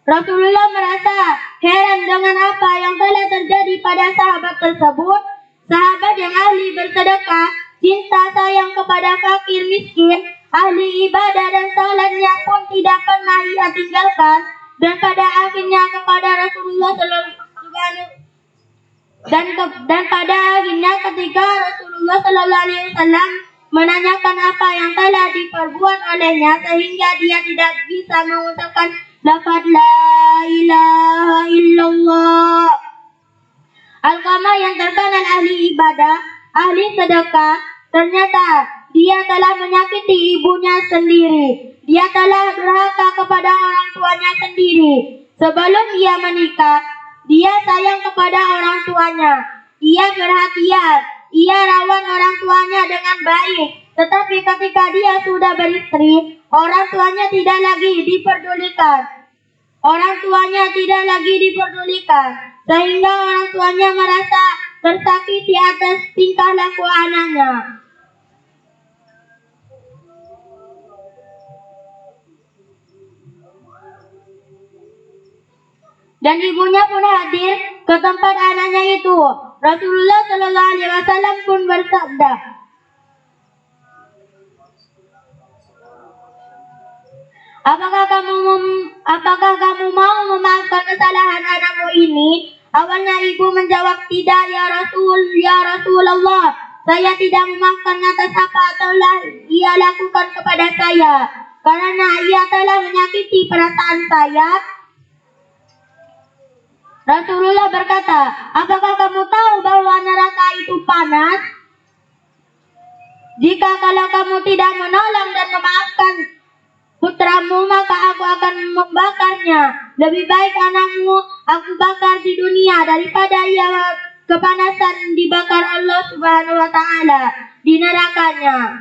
Rasulullah merasa heran dengan apa yang telah terjadi pada sahabat tersebut. Sahabat yang ahli bersedekah, cinta sayang kepada fakir miskin, ahli ibadah dan salatnya pun tidak pernah ia tinggalkan. Dan pada akhirnya kepada Rasulullah dan pada akhirnya ketika Rasulullah Sallallahu Alaihi Wasallam menanyakan apa yang telah diperbuat olehnya sehingga dia tidak bisa mengucapkan lafaz la ilaha illallah, Alqamah yang terkenal ahli ibadah, ahli sedekah, ternyata dia telah menyakiti ibunya sendiri. Dia telah durhaka kepada orang tuanya sendiri. Sebelum ia menikah, dia sayang kepada orang tuanya. Ia perhatian, ia rawat orang tuanya dengan baik. Tetapi ketika dia sudah beristri, orang tuanya tidak lagi diperdulikan. Sehingga orang tuanya merasa tersakiti atas tingkah laku anaknya. Dan ibunya pun hadir ke tempat anaknya itu. Rasulullah Sallallahu Alaihi Wasallam pun bersabda, Apakah kamu mau memaafkan kesalahan anakmu ini? Awalnya ibu menjawab, "Tidak ya Rasulullah. Saya tidak memaafkan atas apa telah ia lakukan kepada saya. Karena ia telah menyakiti perasaan saya." Rasulullah berkata, "Apakah kamu tahu bahwa neraka itu panas? Jika kalau kamu tidak menolong dan memaafkan putramu, maka aku akan membakarnya. Lebih baik anakmu aku bakar di dunia daripada ia kepanasan dibakar Allah Subhanahu wa Ta'ala di nerakanya."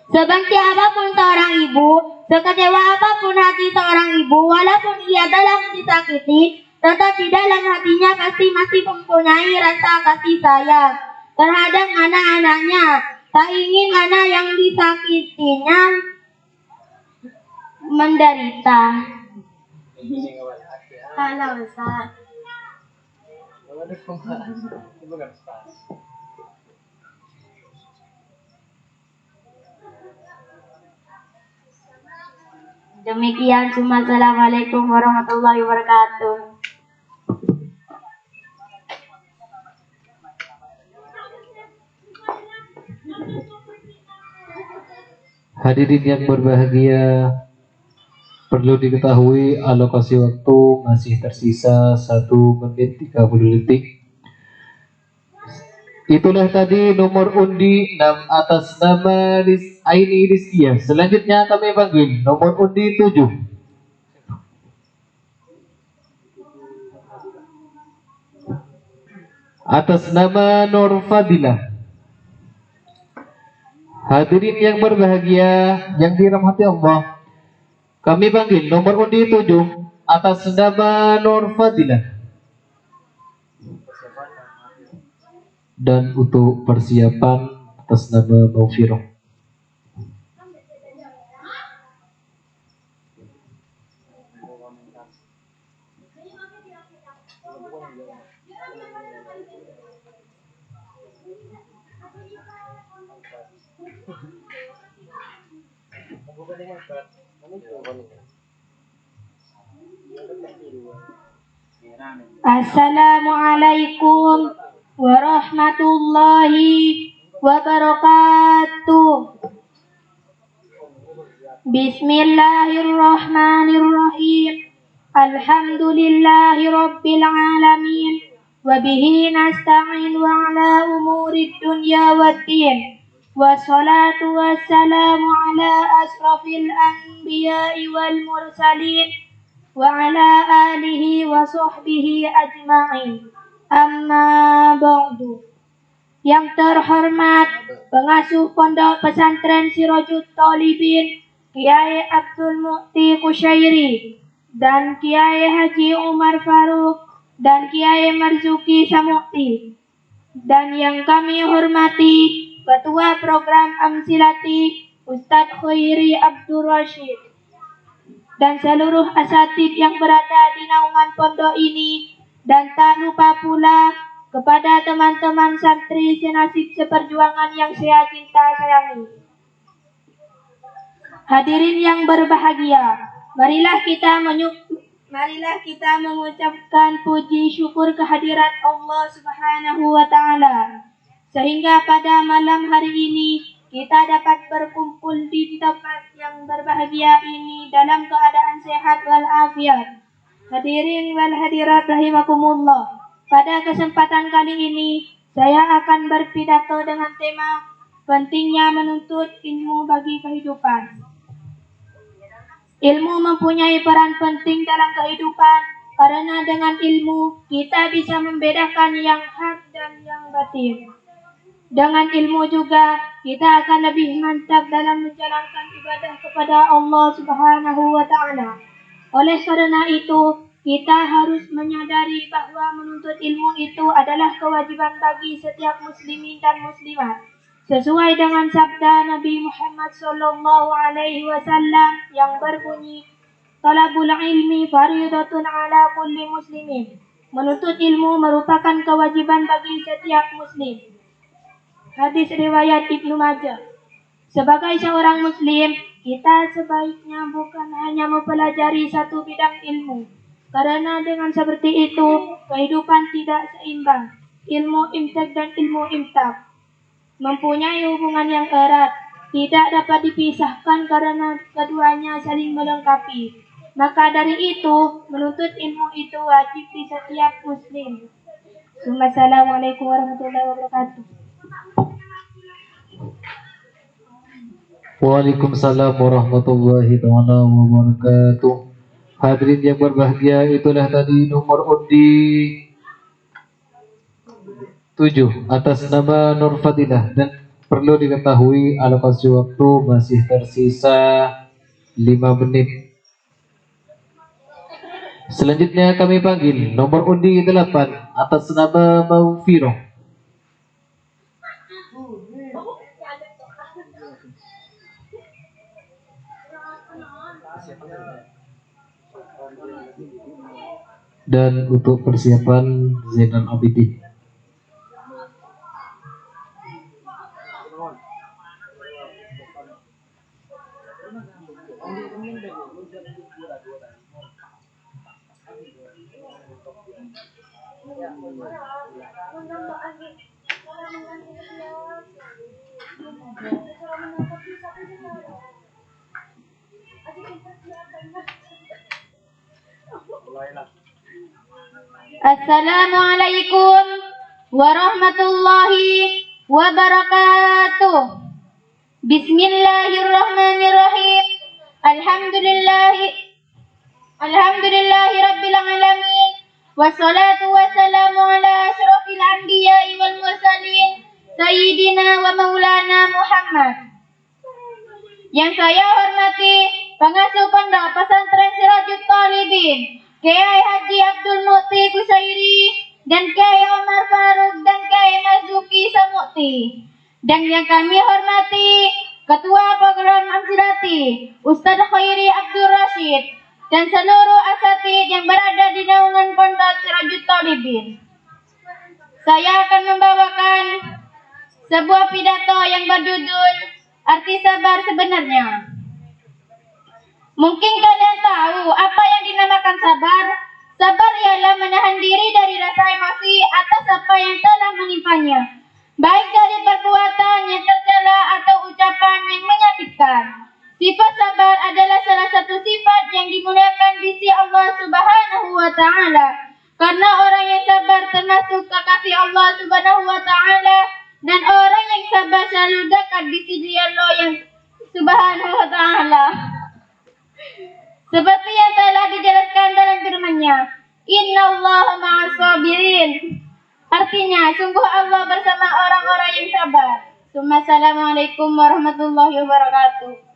Sebenci apapun seorang ibu, sekecewa apapun hati seorang ibu, walaupun ia telah disakiti, tetapi dalam hatinya pasti masih mempunyai rasa kasih sayang terhadap anak-anaknya. Tak ingin anak yang disakitinya menderita. Halo Ustaz. Demikian, Assalamualaikum warahmatullahi wabarakatuh. Hadirin yang berbahagia, perlu diketahui alokasi waktu masih tersisa 1 menit 30 detik. Itulah tadi nomor undi 6 atas nama Aini Rizkia. Selanjutnya kami panggil nomor undi 7 Atas nama Nur Fadilah. Hadirin yang berbahagia, yang dirahmati Allah, kami panggil nomor undi 7 atas nama Nur Fadilah. Dan untuk persiapan atas nama Maufiroh. Assalamualaikum warahmatullahi wabarakatuh. Bismillahirrahmanirrahim. Alhamdulillahi rabbil alamin. Wabihi nasta'in wa ala umurid dunya waddin. Wassalatu wassalamu ala asrafil anbiya'i wal mursalin wa ala alihi wa sahbihi ajma'in. Amma ba'du. Yang terhormat pengasuh Pondok Pesantren Sirajut Thalibin Kiai Abdul Mukti Kusyairi dan Kiai Haji Umar Faruk dan Kiai Marzuki Samukti, dan yang kami hormati Ketua Program Amsilati Ustadz Khairi Abdul Rashid dan seluruh asatid yang berada di naungan pondok ini, dan tak lupa pula kepada teman-teman santri senasib seperjuangan yang saya cinta sayangi. Hadirin yang berbahagia, marilah kita mengucapkan puji syukur kehadirat Allah Subhanahu wa Ta'ala, sehingga pada malam hari ini kita dapat berkumpul di tempat yang berbahagia ini dalam keadaan sehat walafiat. Hadirin wal hadirat rahimakumullah. Pada kesempatan kali ini saya akan berpidato dengan tema pentingnya menuntut ilmu bagi kehidupan. Ilmu mempunyai peran penting dalam kehidupan karena dengan ilmu kita bisa membedakan yang hak dan yang batin. Dengan ilmu juga kita akan lebih mantap dalam menjalankan ibadah kepada Allah Subhanahu wa Ta'ala. Oleh karena itu, kita harus menyadari bahwa menuntut ilmu itu adalah kewajiban bagi setiap muslimin dan muslimat. Sesuai dengan sabda Nabi Muhammad SAW yang berbunyi, "Talabul ilmi faridatun ala kulli muslimin." Menuntut ilmu merupakan kewajiban bagi setiap muslim. Hadis riwayat Ibnu Majah. Sebagai seorang muslim, kita sebaiknya bukan hanya mempelajari satu bidang ilmu, karena dengan seperti itu kehidupan tidak seimbang. Ilmu imsak dan ilmu imtak mempunyai hubungan yang erat, tidak dapat dipisahkan karena keduanya saling melengkapi. Maka dari itu, menuntut ilmu itu wajib di setiap muslim. Assalamualaikum warahmatullahi wabarakatuh. Waalaikumsalam warahmatullahi wabarakatuh. Hadirin yang berbahagia, itulah tadi nomor undi 7 atas nama Nur Fadilah, dan perlu diketahui alokasi waktu masih tersisa 5 menit. Selanjutnya kami panggil nomor undi 8 atas nama Maufiroh. Dan untuk persiapan Zainal Abidin. Assalamualaikum warahmatullahi wabarakatuh. Bismillahirrahmanirrahim. Alhamdulillahi rabbil alamin. wassalatu wassalamu ala asyrafil anbiya'i wal mursalin Sayyidina wa Maulana Muhammad. Yang saya hormati pengasuh pondok pesantren Sirajut Thalibin, Kiai Haji Abdul Mukti Kusairi dan Kiai Omar Faruk dan Kiai Marzuki Samukti. Dan yang kami hormati Ketua Program Amsilati Ustaz Khairi Abdul Rashid dan seluruh asatid yang berada di naungan pondok Sirajut Thalibin. Saya akan membawakan sebuah pidato yang berjudul Arti Sabar Sebenarnya. Mungkin kalian tahu apa yang dinamakan sabar? Sabar ialah menahan diri dari rasa emosi atas apa yang telah menimpanya, baik dari perbuatan yang tercela atau ucapan yang menyakitkan. Sifat sabar adalah salah satu sifat yang dimuliakan di sisi Allah Subhanahu wa Ta'ala. Karena orang yang sabar termasuk kekasih Allah Subhanahu wa Ta'ala, dan orang yang sabar selalu dekat di sisi Allah yang Subhanahu wa Ta'ala. Seperti yang telah dijelaskan dalam firman-Nya, Innallaha ma'as sabirin. Artinya, sungguh Allah bersama orang-orang yang sabar. Assalamualaikum warahmatullahi wabarakatuh.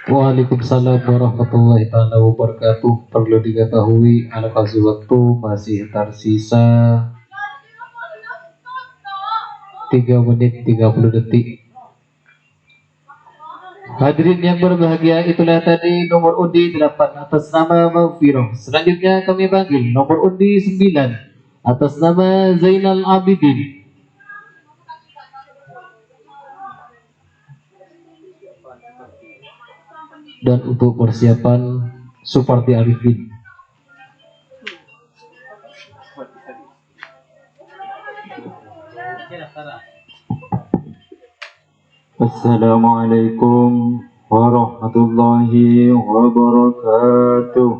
Waalaikumsalam warahmatullahi taala wabarakatuh. Perlu diketahui alokasi waktu masih tersisa 3 menit 30 detik. Hadirin yang berbahagia, itulah tadi nomor undi 8 atas nama Maghfirah. Selanjutnya kami panggil nomor undi 9 atas nama Zainal Abidin. Dan untuk persiapan Suparti Arifin. Assalamualaikum warahmatullahi wabarakatuh.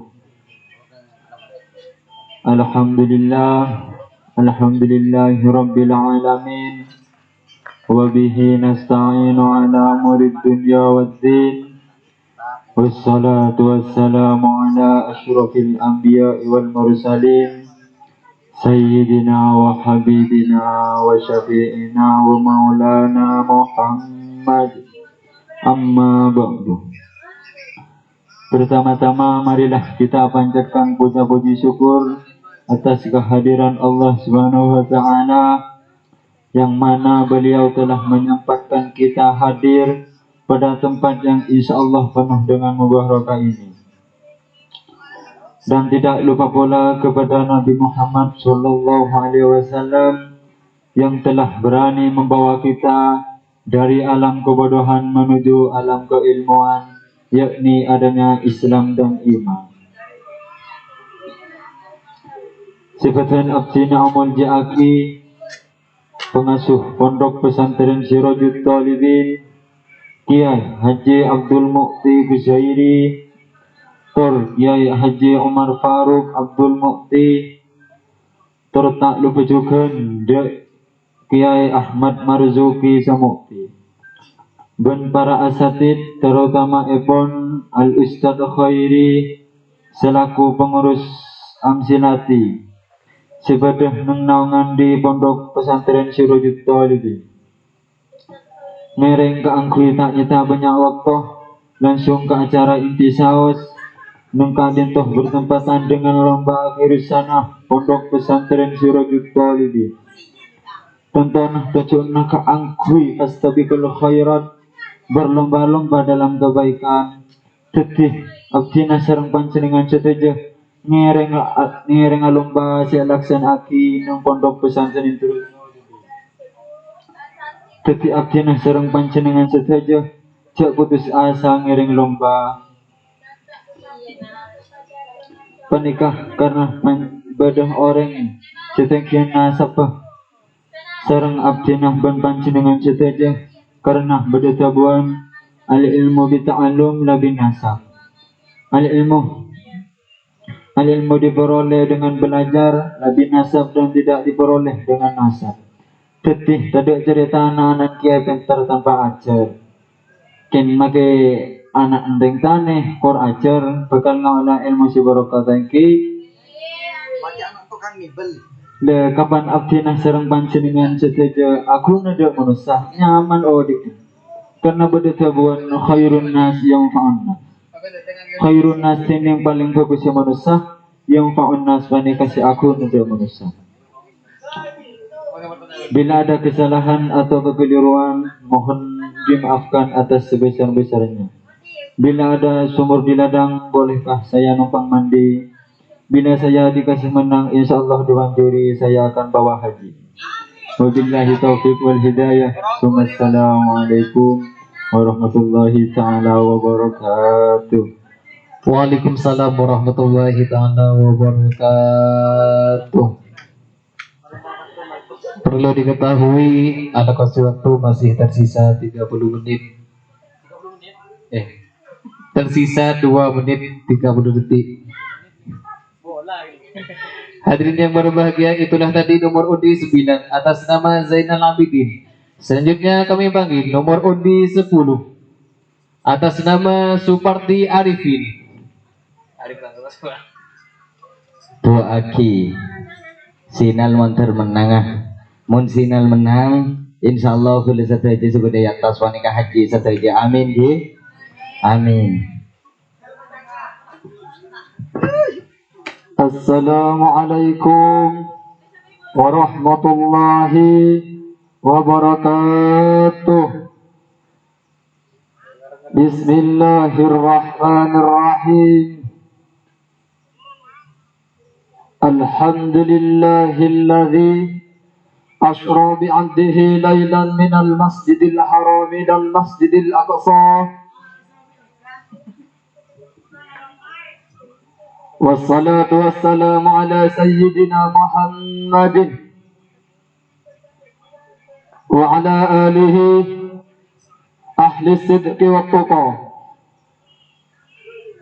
Alhamdulillahi rabbil alamin. Wabihi nasta'inu ala murid dunya waddin. Wassalatu wassalamu ala asyrafil anbiya'i wal mursalin Sayyidina wa habibina wa syafi'ina wa maulana Muhammad. Amma ba'du. Pertama-tama marilah kita panjatkan puja-puji syukur atas kehadiran Allah Subhanahu wa Ta'ala, yang mana beliau telah menyempatkan kita hadir pada tempat yang insya Allah penuh dengan mubarakah ini. Dan tidak lupa pula kepada Nabi Muhammad SAW yang telah berani membawa kita dari alam kebodohan menuju alam keilmuan, yakni adanya Islam dan iman. Sifatan Abdina Umul Ja'aki, pengasuh Pondok Pesantren Sirajut Thalibin, Kiai Haji Abdul Mukti Kusairi, Tor Kiai Haji Omar Faruk Abdul Mukti, Tor tak lupa juga Dek Kiai Ahmad Marzuki Samukti, dan para asatid terutama Epon Al Ustadz Khairi selaku pengurus Amsilati sebadah naungan di Pondok Pesantren Sirajut Thalibin. Mereng keangkui tak nyata banyak waktu, langsung ke acara inti saus. Nungka dintoh bertempatan dengan lomba akhir sana Pondok Pesantren Sirajut Thalibin. Tonton kecuna keangkui astabikul khairat, berlomba-lomba dalam kebaikan. Tetih abdina sareng panjenengan setuju ngereng lomba sialaksan aki nung Pondok Pesantren terus. Teti abdina sareng panjenengan setuju cak putus asa ngiring lomba penikah karena badah orang setengkian nasabah sareng abdina ban panjenengan setuju karena badah tabuan al ilmu bita'alum labin nasab. Al ilmu diperoleh dengan belajar, labin nasab dan tidak diperoleh dengan nasab. Tetih tadi cerita anak-anak kiai pintar tanpa ajar. Ken make anak ending taneh kor ajar bakal ngawala ilmu si barokah tangki le kapan abdinah sareng panjenengan sedaja aku nada manusia nyaman odik karena beda tabuan khairun nas yang fa'anna khairun nas yang paling bagus ya manusia yang fa'un nas bani kasih aku nada manusia. Bila ada kesalahan atau kekeliruan, mohon dimaafkan atas sebesar-besarnya. Bila ada sumur di ladang, bolehkah saya numpang mandi? Bila saya dikasih menang, insya Allah Tuhan juri saya akan bawa haji. Wabillahi taufiq wal hidayah. Wassalamualaikum warahmatullahi ta'ala wabarakatuh. Waalaikumsalam warahmatullahi taala wabarakatuh. Perlu diketahui alokasi waktu masih tersisa 30 menit. Tersisa 2 menit 30 detik. Hadirin yang berbahagia, itulah tadi nomor undi 9 atas nama Zainal Abidin. Selanjutnya kami panggil nomor undi 10 atas nama Supardi Arifin. Tua Aki Sinal monter menang mun sinal menang insyaallah kula sadaya sebagai atas wanita haji sadaya amin nggih amin. Assalamualaikum warahmatullahi wabarakatuh. Bismillahirrahmanirrahim. Alhamdulillahilladzi أشرى بعبده ليلا من المسجد الحرام إلى المسجد الأقصى والصلاة والسلام على سيدنا محمد وعلى آله أهل الصدق والتقى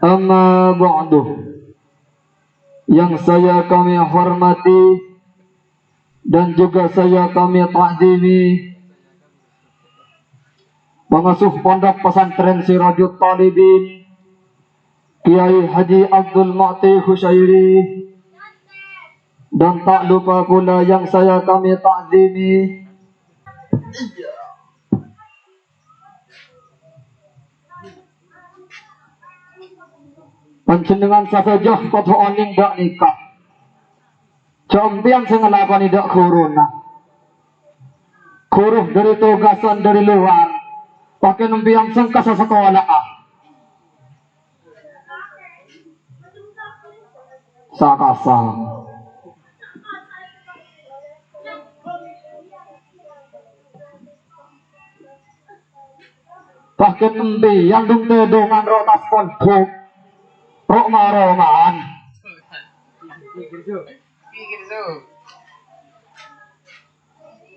أما بعد yang saya kami hormati dan juga saya kami takzimi pengasuh pondok pesantren Sirajul Talibin Kiai Haji Abdul Mu'ti Husyairi, dan tak lupa pula yang saya kami takzimi panjenengan sasaja pada oning dak nikah Compian sing ngelakoni dak corona. Kuruh dari tugasan dari luar. Pakai numpiang sing ka sekolah sakasang. Pakai numpiang dung tedongan rotas pondok. Rok marongan.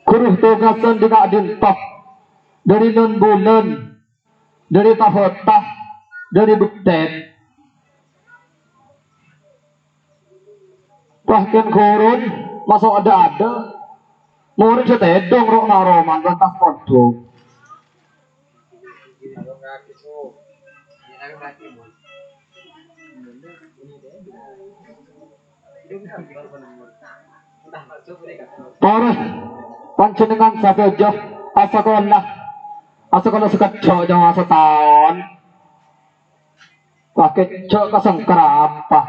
Kuruh tugasan dina adintah dari non bulan, dari tahotah, dari buktet. Bahkan kurun masuk ada murid setedong rok naroman lantas podong. Para panjenengan sasaja asakola sekejo jangan setahun pakai cok kesengkerapa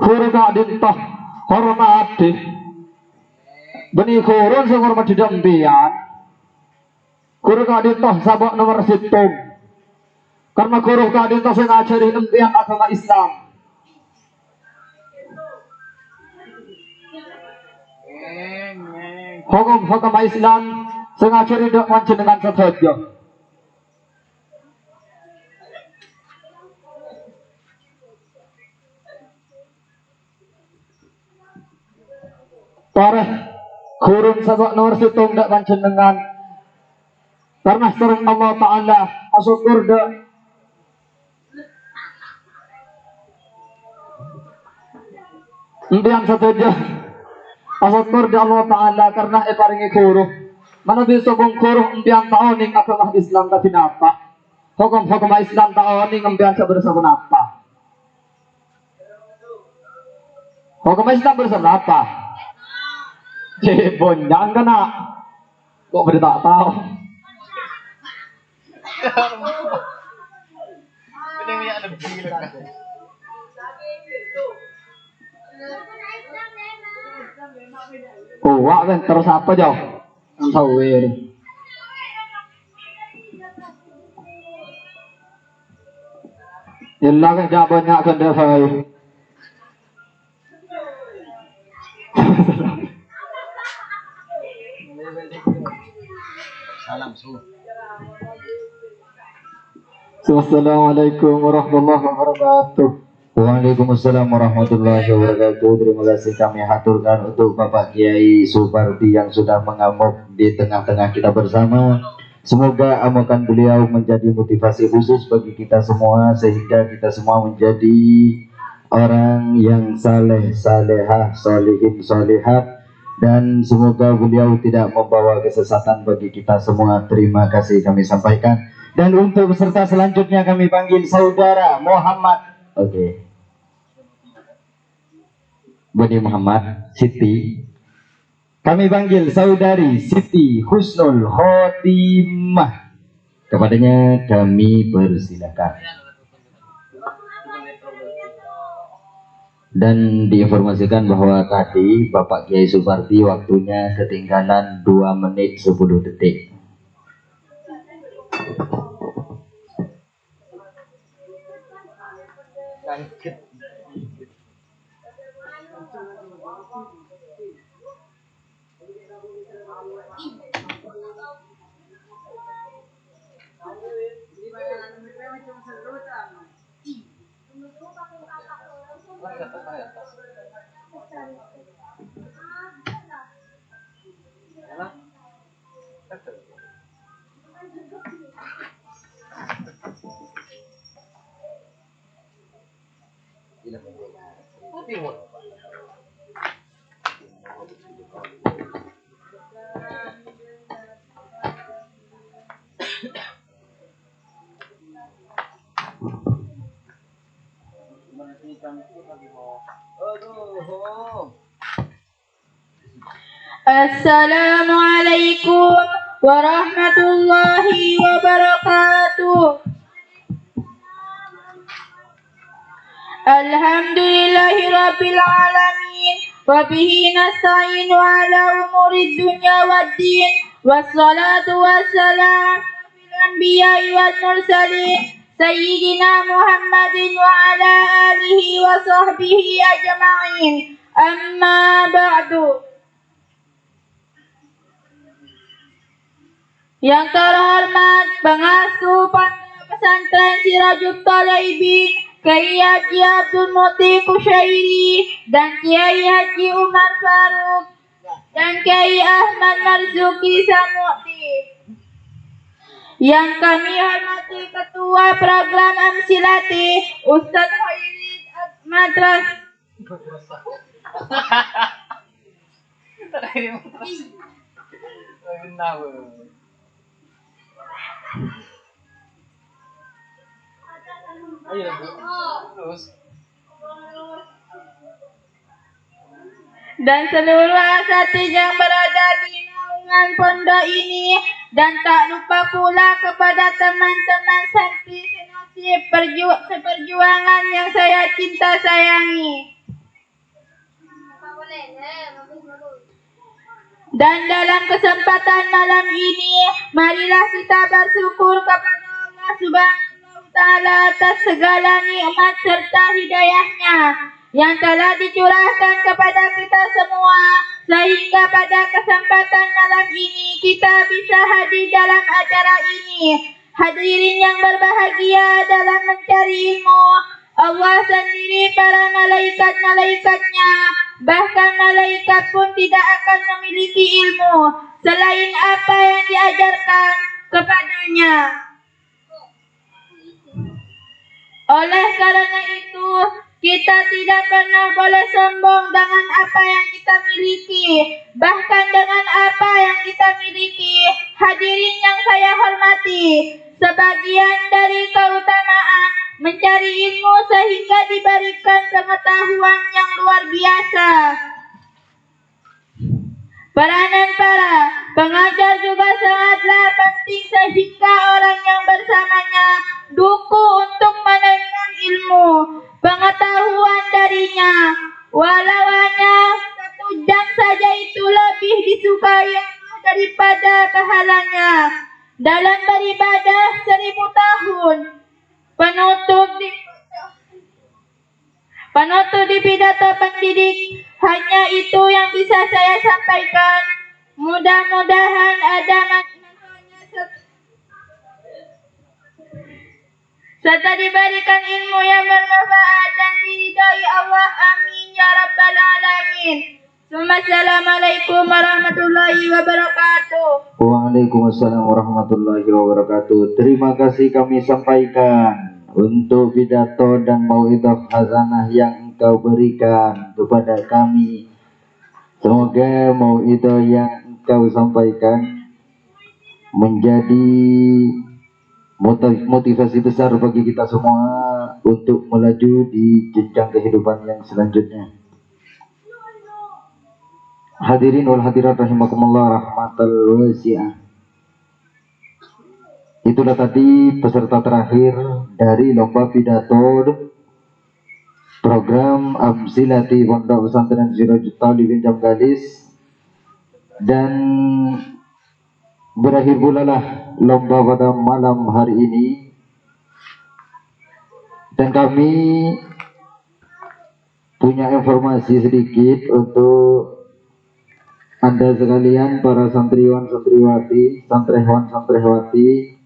hurga dintah hormati beni kurun sehormat didampian hurga dintah sabak nomor situng karena kuruh kadinta sing ngajari empian agama Islam. Hukum agama Islam sing ngajari dak panjenengan sedaya. Para kurun sabak nomor situng dak panjenengan karena sering Allah Ta'ala asyukur dak impian saja Asyukur di Allah Ta'ala karena paringi kuruh. Mana bisa bong kuruh umpian taoning agama Islam ka tinapa. Hukum Islam taoning umpian sa bersama apa. Hukum Islam bersama apa? Cebon, jangan kena. Kok berita tahu? Oh, wak kan terus apa jauh? Ang sawir. Yalla kan jawabannya akan dafai. Assalamualaikum warahmatullahi wabarakatuh. Waalaikumsalam warahmatullahi wabarakatuh. Terima kasih kami haturkan untuk Bapak Kiai Supardi yang sudah mengamuk di tengah-tengah kita bersama. Semoga amukan beliau menjadi motivasi khusus bagi kita semua sehingga kita semua menjadi orang yang saleh, salehah, solihin, solihat, dan semoga beliau tidak membawa kesesatan bagi kita semua. Terima kasih kami sampaikan. Dan untuk peserta selanjutnya kami panggil Saudara Muhammad. Oke. Budi Muhammad Siti. Kami panggil Saudari Siti Husnul Khotimah. Kepadanya kami persilakan. Dan diinformasikan bahwa tadi Bapak Kiai Supardi waktunya ketinggalan 2 menit 10 detik. Assalamualaikum warahmatullahi wabarakatuh. Alhamdulillahirabbil alamin wa bihi nasta'inu ala umurid dunya waddin wassalatu wassalamu alal anbiya'i wal mursalin sayyidina Muhammadin wa ala alihi wa sahbihi ajma'in. Amma ba'du. Yang terhormat pengasuh Pondok Pesantren Sirajul Talibin Kiai Haji Abdul Muti Kusyairi dan Kiai Haji Umar Faruk dan Kiai Ahmad Marzuki Samuti. Yang kami hormati Ketua Program Amsilati Ustadz Khairi Madras. Dan seluruh asatidz yang berada di naungan pondok ini, dan tak lupa pula kepada teman-teman santri senasib seperjuangan yang saya cinta sayangi. Dan dalam kesempatan malam ini, marilah kita bersyukur kepada Allah Subhanahu wa Ta'ala atas segala nikmat serta hidayahnya yang telah dicurahkan kepada kita semua, sehingga pada kesempatan malam ini kita bisa hadir dalam acara ini. Hadirin yang berbahagia dalam mencari ilmu, Allah sendiri para malaikat-malaikatnya, bahkan malaikat pun tidak akan memiliki ilmu selain apa yang diajarkan kepadanya. Oleh karena itu, Kita tidak pernah boleh sombong dengan apa yang kita miliki, bahkan dengan apa yang kita miliki. Hadirin yang saya hormati, sebagian dari keutamaan mencari ilmu sehingga diberikan pengetahuan yang luar biasa. Peranan para pengajar juga sangatlah penting sehingga orang yang bersamanya duku untuk menerima ilmu pengetahuan darinya. Walau hanya 1 jam saja itu lebih disukai daripada pahalanya dalam beribadah 1000 tahun. Penutup di pidato pendidik, hanya itu yang bisa saya sampaikan. Mudah-mudahan ada manfaatnya serta diberikan ilmu yang bermanfaat dan diridhai Allah. Amin ya rabbal alamin. Assalamualaikum warahmatullahi wabarakatuh. Waalaikumsalam warahmatullahi wabarakatuh. Terima kasih kami sampaikan untuk pidato dan mauidhah hasanah yang engkau berikan kepada kami. Semoga mauidhah yang engkau sampaikan menjadi motivasi besar bagi kita semua untuk melaju di jenjang kehidupan yang selanjutnya. Hadirin wal hadirat rahimakumullah rahmatal wasi'ah. Itulah tadi peserta terakhir dari lomba pidato program Amsilati Pondok Pesantren Sirajul Talibin Jamgalis, dan berakhir pula lah lomba pada malam hari ini. Dan kami punya informasi sedikit untuk Anda sekalian, para santriwan santriwati, santrehwan santrehwati,